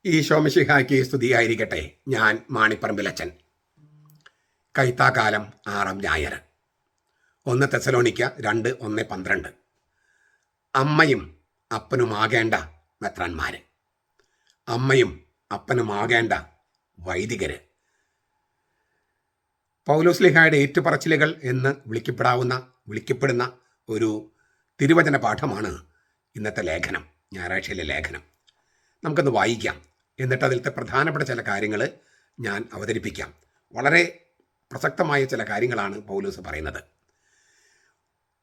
ഈശോ മിശിഹായ്ക്ക് സ്തുതിയായിരിക്കട്ടെ. ഞാൻ മാണിപ്പറമ്പിലച്ചൻ. കൈത്താക്കാലം 6-ാം ഞായർ. 1 തെസ്സലോനിക്ക 2:1-12. അമ്മയും അപ്പനുമാകേണ്ട മെത്രാന്മാര്, അമ്മയും അപ്പനുമാകേണ്ട വൈദികര്. പൗലോസ്ലീഹായുടെ ഏറ്റുപറച്ചിലുകൾ എന്ന് വിളിക്കപ്പെടുന്ന ഒരു തിരുവചന പാഠമാണ് ഇന്നത്തെ ലേഖനം, ഞായറാഴ്ചയിലെ ലേഖനം. നമുക്കൊന്ന് വായിക്കാം. എന്നിട്ട് അതിലത്തെ പ്രധാനപ്പെട്ട ചില കാര്യങ്ങൾ ഞാൻ അവതരിപ്പിക്കാം. വളരെ പ്രസക്തമായ ചില കാര്യങ്ങളാണ് പൗലോസ് പറയുന്നത്.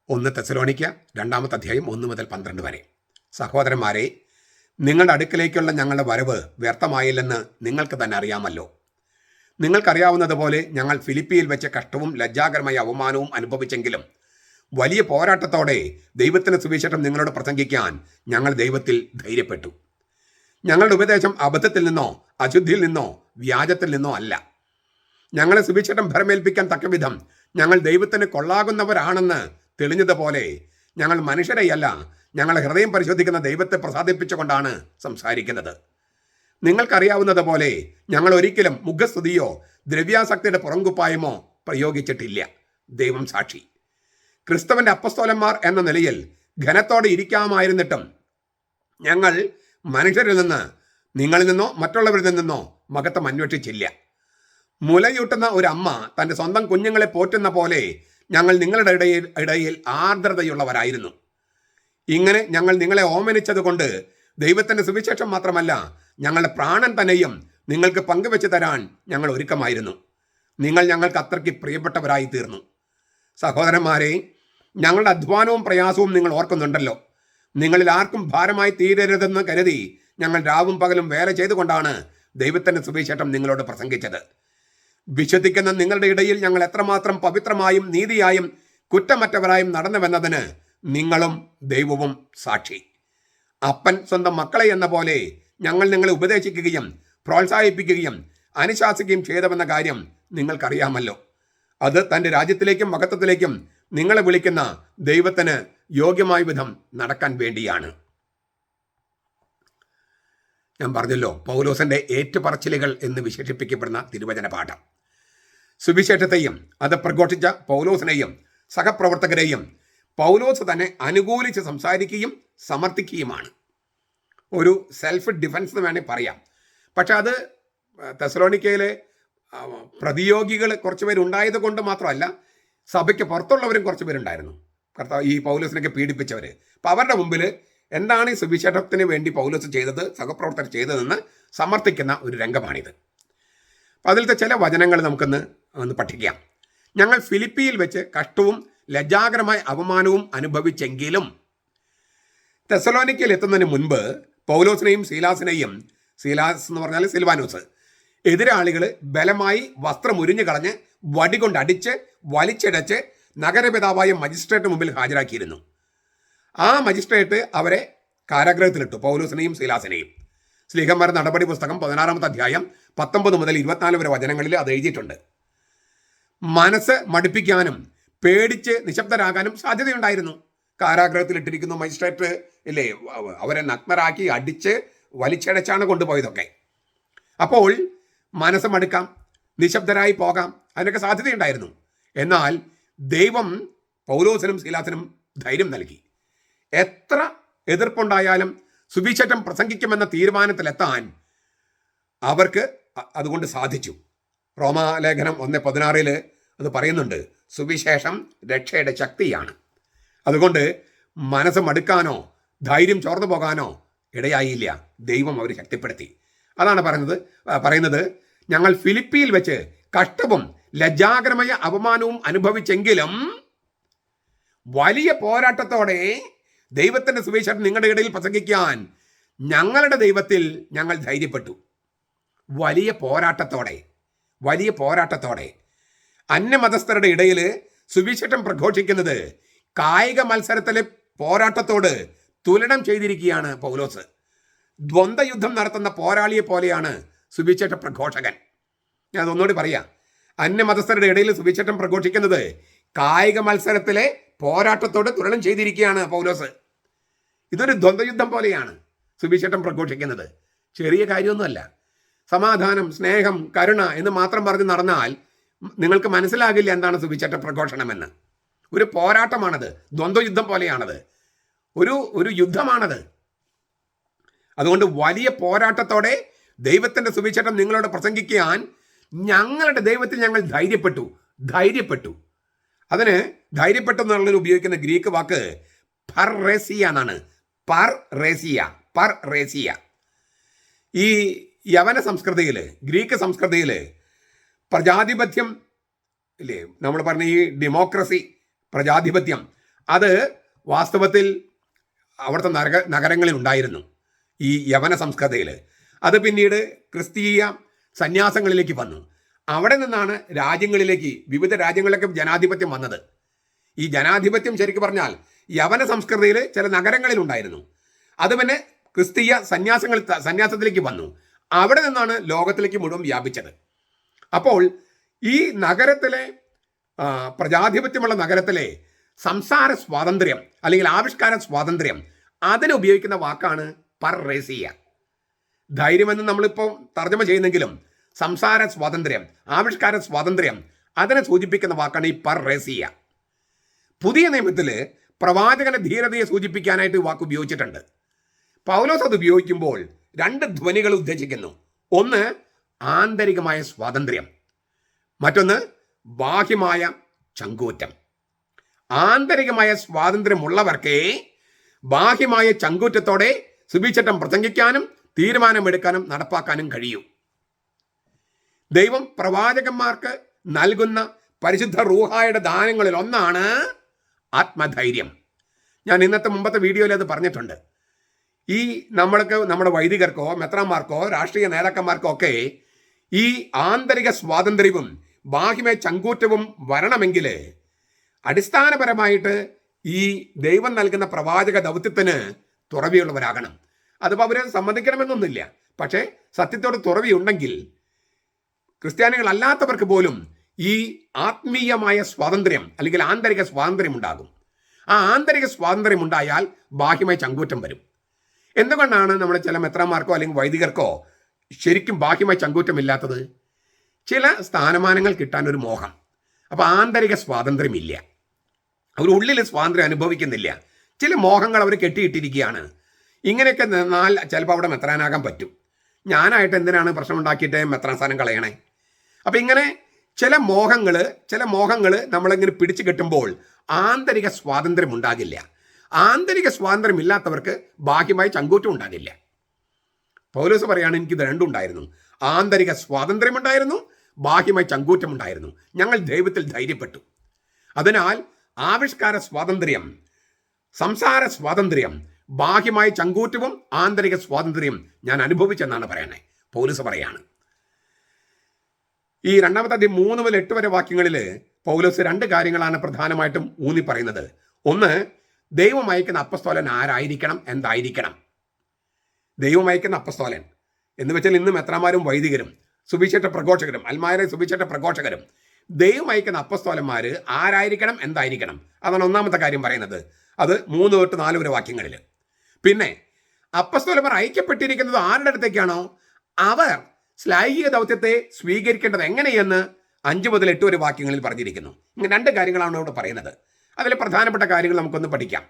1 തെസ്സലോനിക്ക 2-ാമത്തെ അധ്യായം 1 മുതൽ 12 വരെ. സഹോദരന്മാരെ, നിങ്ങളുടെ അടുക്കലേക്കുള്ള ഞങ്ങളുടെ വരവ് വ്യർത്ഥമായില്ലെന്ന് നിങ്ങൾക്ക് തന്നെ അറിയാമല്ലോ. നിങ്ങൾക്കറിയാവുന്നതുപോലെ ഞങ്ങൾ ഫിലിപ്പിയിൽ വെച്ച് കഷ്ടവും ലജ്ജാകരമായ അവമാനവും അനുഭവിച്ചെങ്കിലും വലിയ പോരാട്ടത്തോടെ ദൈവത്തിൻ്റെ സുവിശേഷം നിങ്ങളോട് പ്രസംഗിക്കാൻ ഞങ്ങൾ ദൈവത്തിൽ ധൈര്യപ്പെട്ടു. ഞങ്ങളുടെ ഉപദേശം അബദ്ധത്തിൽ നിന്നോ അശുദ്ധിയിൽ നിന്നോ വ്യാജത്തിൽ നിന്നോ അല്ല. ഞങ്ങളെ സുവിശേഷം ഭരമേൽപ്പിക്കാൻ തക്കവിധം ഞങ്ങൾ ദൈവത്തിന് കൊള്ളാകുന്നവരാണെന്ന് തെളിഞ്ഞതുപോലെ ഞങ്ങൾ മനുഷ്യരെയല്ല, ഞങ്ങളെ ഹൃദയം പരിശോധിക്കുന്ന ദൈവത്തെ പ്രസാദിപ്പിച്ചുകൊണ്ടാണ് സംസാരിക്കുന്നത്. നിങ്ങൾക്കറിയാവുന്നതുപോലെ ഞങ്ങൾ ഒരിക്കലും മുഖസ്തുതിയോ ദ്രവ്യാസക്തിയുടെ പുറംകുപ്പായമോ പ്രയോഗിച്ചിട്ടില്ല. ദൈവം സാക്ഷി. ക്രിസ്തുവിൻ്റെ അപ്പസ്തോലന്മാർ എന്ന നിലയിൽ ഘനത്തോടെ ഇരിക്കാമായിരുന്നിട്ടും ഞങ്ങൾ മനുഷ്യരിൽ നിന്ന്, നിങ്ങളിൽ നിന്നോ മറ്റുള്ളവരിൽ നിന്നോ മഹത്വം അന്വേഷിച്ചില്ല. മുലയൂട്ടുന്ന ഒരു അമ്മ തൻ്റെ സ്വന്തം കുഞ്ഞുങ്ങളെ പോറ്റുന്ന പോലെ ഞങ്ങൾ നിങ്ങളുടെ ഇടയിൽ ആർദ്രതയുള്ളവരായിരുന്നു. ഇങ്ങനെ ഞങ്ങൾ നിങ്ങളെ ഓമനിച്ചത് കൊണ്ട് ദൈവത്തിൻ്റെ സുവിശേഷം മാത്രമല്ല, ഞങ്ങളുടെ പ്രാണൻ തന്നെയും നിങ്ങൾക്ക് പങ്കുവെച്ച് തരാൻ ഞങ്ങൾ ഒരുക്കമായിരുന്നു. നിങ്ങൾ ഞങ്ങൾക്ക് അത്രയ്ക്ക് പ്രിയപ്പെട്ടവരായി തീർന്നു. സഹോദരന്മാരെ, ഞങ്ങളുടെ അധ്വാനവും പ്രയാസവും നിങ്ങൾ ഓർക്കുന്നുണ്ടല്ലോ. നിങ്ങളിൽ ആർക്കും ഭാരമായി തീരരുതെന്ന് കരുതി ഞങ്ങൾ രാവും പകലും വേല ചെയ്തുകൊണ്ടാണ് ദൈവത്തിൻ്റെ സുവിശേഷം നിങ്ങളോട് പ്രസംഗിച്ചത്. വിശ്വസിക്കുന്ന നിങ്ങളുടെ ഇടയിൽ ഞങ്ങൾ എത്രമാത്രം പവിത്രമായും നീതിയായും കുറ്റമറ്റവരായും നടന്നുവെന്നതിന് നിങ്ങളും ദൈവവും സാക്ഷി. അപ്പൻ സ്വന്തം മക്കളെ എന്ന പോലെ ഞങ്ങൾ നിങ്ങളെ ഉപദേശിക്കുകയും പ്രോത്സാഹിപ്പിക്കുകയും അനുശാസിക്കുകയും ചെയ്തവെന്ന കാര്യം നിങ്ങൾക്കറിയാമല്ലോ. അത് തൻ്റെ രാജ്യത്തിലേക്കും മഹത്വത്തിലേക്കും നിങ്ങളെ വിളിക്കുന്ന ദൈവത്തിന് യോഗ്യമായ വിധം നടക്കാൻ വേണ്ടിയാണ്. ഞാൻ പറഞ്ഞല്ലോ, പൗലോസിൻ്റെ ഏറ്റുപറച്ചിലുകൾ എന്ന് വിശേഷിപ്പിക്കപ്പെടുന്ന തിരുവചന പാഠം. സുവിശേഷത്തെയും അത് പ്രഘോഷിച്ച പൗലോസിനെയും സഹപ്രവർത്തകരെയും പൗലോസ് തന്നെ അനുകൂലിച്ച് സംസാരിക്കുകയും സമർത്ഥിക്കുകയുമാണ്. ഒരു സെൽഫ് ഡിഫൻസ് എന്ന് വേണമെങ്കിൽ പറയാം. പക്ഷെ അത് തെസ്സലോനിക്കയിലെ പ്രതിയോഗികൾ കുറച്ച് പേരുണ്ടായത് കൊണ്ട് മാത്രമല്ല, സഭയ്ക്ക് പുറത്തുള്ളവരും കുറച്ച് പേരുണ്ടായിരുന്നു. കർത്താവ് ഈ പൗലോസിനൊക്കെ പീഡിപ്പിച്ചവർ. അപ്പം അവരുടെ മുമ്പിൽ എന്താണ് ഈ സുവിശേഷത്തിന് വേണ്ടി പൗലോസ് ചെയ്തത്, സഹപ്രവർത്തകർ ചെയ്തതെന്ന് സമർത്ഥിക്കുന്ന ഒരു രംഗമാണിത്. അപ്പം അതിലത്തെ ചില വചനങ്ങൾ നമുക്കൊന്ന് പഠിക്കാം. ഞങ്ങൾ ഫിലിപ്പിയിൽ വെച്ച് കഷ്ടവും ലജ്ജാകരമായ അവമാനവും അനുഭവിച്ചെങ്കിലും. തെസ്സലോനിക്കയിൽ എത്തുന്നതിന് മുൻപ് പൗലോസിനെയും സീലാസിനെയും, സീലാസ് എന്ന് പറഞ്ഞാൽ സിൽവാനോസ്, എതിരാളികൾ ബലമായി വസ്ത്രം ഉരിഞ്ഞു കളഞ്ഞ് വടികൊണ്ട് അടിച്ച് വലിച്ചിടച്ച് നഗരപിതാവായ മജിസ്ട്രേറ്റ് മുമ്പിൽ ഹാജരാക്കിയിരുന്നു. ആ മജിസ്ട്രേറ്റ് അവരെ കാരാഗ്രഹത്തിലിട്ടു, പൗലോസിനെയും സീലാസിനെയും. സ്ലീഹന്മാരുടെ നടപടി പുസ്തകം 16-ാമത്തെ അധ്യായം 19 മുതൽ 24 വരെ വചനങ്ങളിൽ അത് എഴുതിയിട്ടുണ്ട്. മനസ്സ് മടുപ്പിക്കാനും പേടിച്ച് നിശബ്ദരാകാനും സാധ്യതയുണ്ടായിരുന്നു. കാരാഗ്രഹത്തിലിട്ടിരിക്കുന്നു മജിസ്ട്രേറ്റ് ഇല്ലേ, അവരെ നഗ്നരാക്കി അടിച്ച് വലിച്ചടച്ചാണ് കൊണ്ടുപോയതൊക്കെ. അപ്പോൾ മനസ്സ് മടുക്കാം, നിശബ്ദരായി പോകാം, അതിനൊക്കെ സാധ്യതയുണ്ടായിരുന്നു. എന്നാൽ ദൈവം പൗലോസിനും സീലാസിനും ധൈര്യം നൽകി. എത്ര എതിർപ്പുണ്ടായാലും സുവിശേഷം പ്രസംഗിക്കുമെന്ന തീരുമാനത്തിലെത്താൻ അവർക്ക് അതുകൊണ്ട് സാധിച്ചു. റോമാലേഖനം 1:16 അത് പറയുന്നുണ്ട്, സുവിശേഷം രക്ഷയുടെ ശക്തിയാണ്. അതുകൊണ്ട് മനസ്സ് മടുക്കാനോ ധൈര്യം ചോർന്നു പോകാനോ ഇടയായില്ല. ദൈവം അവർ ശക്തിപ്പെടുത്തി. അതാണ് പറയുന്നത് ഞങ്ങൾ ഫിലിപ്പിയിൽ വെച്ച് കഷ്ടവും ലജ്ജാകരമായ അവമാനവും അനുഭവിച്ചെങ്കിലും വലിയ പോരാട്ടത്തോടെ ദൈവത്തിൻ്റെ സുവിശേഷം നിങ്ങളുടെ ഇടയിൽ പ്രസംഗിക്കാൻ ഞങ്ങളുടെ ദൈവത്തിൽ ഞങ്ങൾ ധൈര്യപ്പെട്ടു. വലിയ പോരാട്ടത്തോടെ അന്യമതസ്ഥരുടെ ഇടയിൽ സുവിശേഷം പ്രഘോഷിക്കുന്നത് കായിക മത്സരത്തിലെ പോരാട്ടത്തോട് തുലനം ചെയ്തിരിക്കുകയാണ് പൗലോസ്. ദ്വന്ദ്വയുദ്ധം നടത്തുന്ന പോരാളിയെ പോലെയാണ് സുവിശേഷ പ്രഘോഷകൻ. ഞാൻ അതൊന്നുകൂടി പറയാം. അന്യമതസ്ഥരുടെ ഇടയിൽ സുവിശേഷം പ്രഘോഷിക്കുന്നത് കായിക മത്സരത്തിലെ പോരാട്ടത്തോട് തുലനം ചെയ്തിരിക്കുകയാണ് പൗലോസ്. ഇതൊരു ദ്വന്ദ്വയുദ്ധം പോലെയാണ് സുവിശേഷം പ്രഘോഷിക്കുന്നത്. ചെറിയ കാര്യമൊന്നുമല്ല. സമാധാനം, സ്നേഹം, കരുണ എന്ന് മാത്രം പറഞ്ഞ് നടന്നാൽ നിങ്ങൾക്ക് മനസ്സിലാകില്ല എന്താണ് സുവിശേഷ പ്രഘോഷണമെന്ന്. ഒരു പോരാട്ടമാണത്, ദ്വന്ദ്വയുദ്ധം പോലെയാണത്, ഒരു യുദ്ധമാണത്. അതുകൊണ്ട് വലിയ പോരാട്ടത്തോടെ ദൈവത്തിൻ്റെ സുവിശേഷം നിങ്ങളോട് പ്രസംഗിക്കാൻ ഞങ്ങളുടെ ദൈവത്തിൽ ഞങ്ങൾ ധൈര്യപ്പെട്ടു. അതിന് ധൈര്യപ്പെട്ടു എന്നുള്ളത് ഉപയോഗിക്കുന്ന ഗ്രീക്ക് വാക്ക് പർറേസിയ എന്നാണ്. പർറേസിയ. ഈ യവന സംസ്കൃതിയിൽ, ഗ്രീക്ക് സംസ്കൃതിയിൽ പ്രജാധിപത്യം ഇല്ലേ, നമ്മൾ പറഞ്ഞ ഈ ഡെമോക്രസി, പ്രജാധിപത്യം, അത് വാസ്തവത്തിൽ അവിടുത്തെ നഗരങ്ങളിൽ ഉണ്ടായിരുന്നു. ഈ യവന സംസ്കൃതിയിൽ അത് പിന്നീട് ക്രിസ്തീയ സന്യാസങ്ങളിലേക്ക് വന്നു. അവിടെ നിന്നാണ് വിവിധ രാജ്യങ്ങളിലേക്ക് ജനാധിപത്യം വന്നത്. ഈ ജനാധിപത്യം ശരിക്കും പറഞ്ഞാൽ യവന സംസ്കൃതിയിൽ ചില നഗരങ്ങളിൽ ഉണ്ടായിരുന്നു. അത് പിന്നെ ക്രിസ്തീയ സന്യാസത്തിലേക്ക് വന്നു. അവിടെ നിന്നാണ് ലോകത്തിലേക്ക് മുഴുവൻ വ്യാപിച്ചത്. അപ്പോൾ ഈ നഗരത്തിലെ പ്രജാധിപത്യമുള്ള നഗരത്തിലെ സംസാര സ്വാതന്ത്ര്യം അല്ലെങ്കിൽ ആവിഷ്കാര സ്വാതന്ത്ര്യം, അതിന് ഉപയോഗിക്കുന്ന വാക്കാണ് പർറേസിയ. ധൈര്യമെന്ന് നമ്മളിപ്പോൾ തർജ്ജമ ചെയ്യുന്നെങ്കിലും സംസാര സ്വാതന്ത്ര്യം, ആവിഷ്കാര സ്വാതന്ത്ര്യം, അതിനെ സൂചിപ്പിക്കുന്ന വാക്കാണ് ഈ പർറേസിയ. പുതിയ നിയമത്തിൽ പ്രവാചകന്റെ ധീരതയെ സൂചിപ്പിക്കാനായിട്ട് വാക്ക് ഉപയോഗിച്ചിട്ടുണ്ട്. പൗലോസ് അത് ഉപയോഗിക്കുമ്പോൾ രണ്ട് ധ്വനികൾ ഉദ്ദേശിക്കുന്നു. ഒന്ന് ആന്തരികമായ സ്വാതന്ത്ര്യം, മറ്റൊന്ന് ബാഹ്യമായ ചങ്കൂറ്റം. ആന്തരികമായ സ്വാതന്ത്ര്യമുള്ളവർക്കേ ബാഹ്യമായ ചങ്കൂറ്റത്തോടെ സുവിശേഷം പ്രസംഗിക്കാനും തീരുമാനമെടുക്കാനും നടപ്പാക്കാനും കഴിയൂ. ദൈവം പ്രവാചകന്മാർക്ക് നൽകുന്ന പരിശുദ്ധ റൂഹായുടെ ദാനങ്ങളിൽ ഒന്നാണ് ആത്മധൈര്യം. ഞാൻ മുമ്പത്തെ വീഡിയോയിൽ അത് പറഞ്ഞിട്ടുണ്ട്. ഈ നമ്മുടെ വൈദികർക്കോ മെത്രാന്മാർക്കോ രാഷ്ട്രീയ നേതാക്കന്മാർക്കോ ഒക്കെ ഈ ആന്തരിക സ്വാതന്ത്ര്യവും ബാഹ്യമായ ചങ്കൂറ്റവും വരണമെങ്കിൽ അടിസ്ഥാനപരമായിട്ട് ഈ ദൈവം നൽകുന്ന പ്രവാചക ദൗത്യത്തിന് തുറവിയുള്ളവരാകണം. അതിപ്പോൾ അവരെ സമ്മതിക്കണമെന്നൊന്നുമില്ല. പക്ഷേ സത്യത്തോട് തുറവിയുണ്ടെങ്കിൽ ക്രിസ്ത്യാനികളല്ലാത്തവർക്ക് പോലും ഈ ആത്മീയമായ സ്വാതന്ത്ര്യം അല്ലെങ്കിൽ ആന്തരിക സ്വാതന്ത്ര്യം ഉണ്ടാകും. ആ ആന്തരിക സ്വാതന്ത്ര്യം ഉണ്ടായാൽ ബാഹ്യമായ ചങ്കൂറ്റം വരും. എന്തുകൊണ്ടാണ് നമ്മുടെ ചില മെത്രാന്മാർക്കോ അല്ലെങ്കിൽ വൈദികർക്കോ ശരിക്കും ബാഹ്യമായ ചങ്കൂറ്റമില്ലാത്തത്? ചില സ്ഥാനമാനങ്ങൾ കിട്ടാൻ ഒരു മോഹം. അപ്പോൾ ആന്തരിക സ്വാതന്ത്ര്യമില്ല, അവർ ഉള്ളിൽ സ്വാതന്ത്ര്യം അനുഭവിക്കുന്നില്ല. ചില മോഹങ്ങൾ അവർ കെട്ടിയിട്ടിരിക്കുകയാണ്. ഇങ്ങനെയൊക്കെ നിന്നാൽ ചിലപ്പോൾ അവിടെ മെത്രാനാകാൻ പറ്റും. ഞാനായിട്ട് എന്തിനാണ് പ്രശ്നമുണ്ടാക്കിയിട്ട് മെത്രാൻ സ്ഥാനം കളയണേ? അപ്പം ഇങ്ങനെ ചില മോഹങ്ങൾ നമ്മളിങ്ങനെ പിടിച്ചു കെട്ടുമ്പോൾ ആന്തരിക സ്വാതന്ത്ര്യം ഉണ്ടാകില്ല. ആന്തരിക സ്വാതന്ത്ര്യം ഇല്ലാത്തവർക്ക് ബാഹ്യമായി ചങ്കൂറ്റം ഉണ്ടാകില്ല. പൗലോസ് പറയാണ്, എനിക്കിത് രണ്ടും ഉണ്ടായിരുന്നു. ആന്തരിക സ്വാതന്ത്ര്യം ഉണ്ടായിരുന്നു, ബാഹ്യമായി ചങ്കൂറ്റം ഉണ്ടായിരുന്നു. ഞങ്ങൾ ദൈവത്തിൽ ധൈര്യപ്പെട്ടു. അതിനാൽ ആവിഷ്കാര സ്വാതന്ത്ര്യം, സംസാര സ്വാതന്ത്ര്യം, ബാഹ്യമായ ചങ്കൂറ്റവും ആന്തരിക സ്വാതന്ത്ര്യം ഞാൻ അനുഭവിച്ചെന്നാണ് പറയണേ. പൗലോസ് പറയാണ്. ഈ 2-ാമത്തെ അധ്യായം 3 മുതൽ 8 വരെ വാക്യങ്ങളിൽ പൗലോസ് 2 കാര്യങ്ങളാണ് പ്രധാനമായിട്ടും ഊന്നി പറയുന്നത്. ഒന്ന്, ദൈവം അയക്കുന്ന അപ്പസ്തോലൻ ആരായിരിക്കണം, എന്തായിരിക്കണം. ദൈവം അയക്കുന്ന അപ്പസ്തോലൻ എന്ന് വെച്ചാൽ ഇന്ന് മെത്രാന്മാരും വൈദികരും സുവിശേഷ പ്രഘോഷകരും അൽമായരെ സുവിശേഷ പ്രഘോഷകരും ദൈവം അയക്കുന്ന അപ്പസ്തോലന്മാർ ആരായിരിക്കണം, എന്തായിരിക്കണം. അതാണ് ഒന്നാമത്തെ കാര്യം പറയുന്നത്. അത് 3 തൊട്ട് 4 വരെ വാക്യങ്ങളിൽ. പിന്നെ അപ്പസ്തോലന്മാർ അയക്കപ്പെട്ടിരിക്കുന്നത് ആരുടെ അടുത്തേക്കാണോ അവർ ശ്ലൈഹിക ദൗത്യത്തെ സ്വീകരിക്കേണ്ടത് എങ്ങനെയെന്ന് 5 മുതൽ 8 വരെ വാക്യങ്ങളിൽ പറഞ്ഞിരിക്കുന്നു. ഇങ്ങനെ 2 കാര്യങ്ങളാണ് ഇവിടെ പറയുന്നത്. അതിലെ പ്രധാനപ്പെട്ട കാര്യങ്ങൾ നമുക്കൊന്ന് പഠിക്കാം.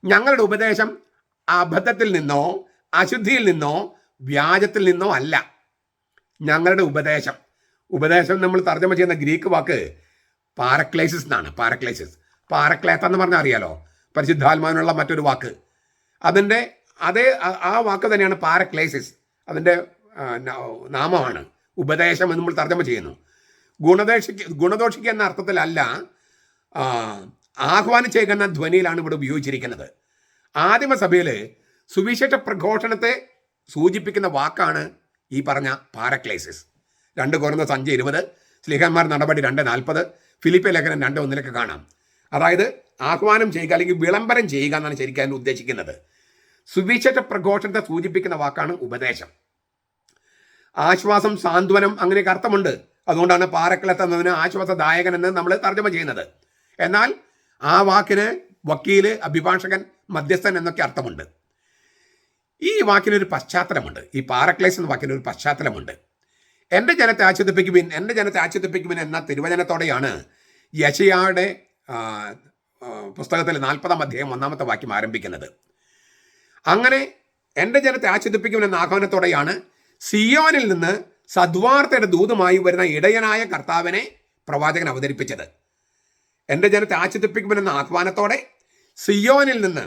ഞങ്ങളുടെ ഉപദേശം അബദ്ധത്തിൽ നിന്നോ അശുദ്ധിയിൽ നിന്നോ വ്യാജത്തിൽ നിന്നോ അല്ല. ഞങ്ങളുടെ ഉപദേശം നമ്മൾ തർജ്ജമ ചെയ്യുന്ന ഗ്രീക്ക് വാക്ക് പാരക്ലേസിസ് എന്നാണ്. പാരക്ലേത്ത എന്ന് പറഞ്ഞാൽ അറിയാലോ, പരിശുദ്ധാത്മാവിനുള്ള മറ്റൊരു വാക്ക്. ആ വാക്ക് തന്നെയാണ് പാരക്ലേസിസ്. അതിൻ്റെ നാമമാണ്. ഉപദേശം എന്ന് നമ്മൾ തർജ്ജമ ചെയ്യുന്നു. ഗുണദോഷിക്കുക എന്ന അർത്ഥത്തിലല്ല, ആഹ്വാനിച്ചേക്കുക എന്ന ധ്വനിയിലാണ് ഇവിടെ ഉപയോഗിച്ചിരിക്കുന്നത്. ആദിമസഭയിൽ സുവിശേഷ പ്രഘോഷണത്തെ സൂചിപ്പിക്കുന്ന വാക്കാണ് ഈ പറഞ്ഞ പാരക്ലേസിസ്. 2 കൊരിന്ത്യർ 5:20, സ്ലീഹന്മാർ നടപടി 2:40, ഫിലിപ്പിയ ലേഖനം 2:1 കാണാം. അതായത് ആഹ്വാനം ചെയ്യുക അല്ലെങ്കിൽ വിളംബരം ചെയ്യുക എന്നാണ് ശരിക്കും അതിന് ഉദ്ദേശിക്കുന്നത്. സുവിശേഷ പ്രഘോഷണത്തെ സൂചിപ്പിക്കുന്ന വാക്കാണ് ഉപദേശം. ആശ്വാസം, സാന്ത്വനം, അങ്ങനെയൊക്കെ അർത്ഥമുണ്ട്. അതുകൊണ്ടാണ് പാരക്ലേത്ത് എന്നതിന് ആശ്വാസദായകൻ എന്ന് നമ്മൾ തർജ്ജമ ചെയ്യുന്നത്. എന്നാൽ ആ വാക്കിന് വക്കീല്, അഭിഭാഷകൻ, മധ്യസ്ഥൻ എന്നൊക്കെ അർത്ഥമുണ്ട്. ഈ വാക്കിനൊരു പശ്ചാത്തലമുണ്ട്. ഈ പാരക്ലേസ് എന്ന വാക്കിനൊരു പശ്ചാത്തലമുണ്ട്. എൻ്റെ ജനത്തെ ആശ്വസിപ്പിക്കുവിൻ, എൻ്റെ ജനത്തെ ആശ്വസിപ്പിക്കുവിൻ എന്ന തിരുവചനത്തോടെയാണ് യെശയ്യായുടെ പുസ്തകത്തിൽ 40-ാം അധ്യായം 1-ാമത്തെ വാക്യം ആരംഭിക്കുന്നത്. അങ്ങനെ എൻ്റെ ജനത്തെ ആശ്വസിപ്പിക്കുവിൻ എന്ന ആഹ്വാനത്തോടെയാണ് സിയോനിൽ നിന്ന് സദ്വാർത്തയുടെ ദൂതുമായി വരുന്ന ഇടയനായ കർത്താവിനെ പ്രവാചകൻ അവതരിപ്പിച്ചത്. എൻ്റെ ജനത്തെ ആശ്വസിപ്പിക്കുവിൻ എന്ന ആഹ്വാനത്തോടെ സിയോനിൽ നിന്ന്,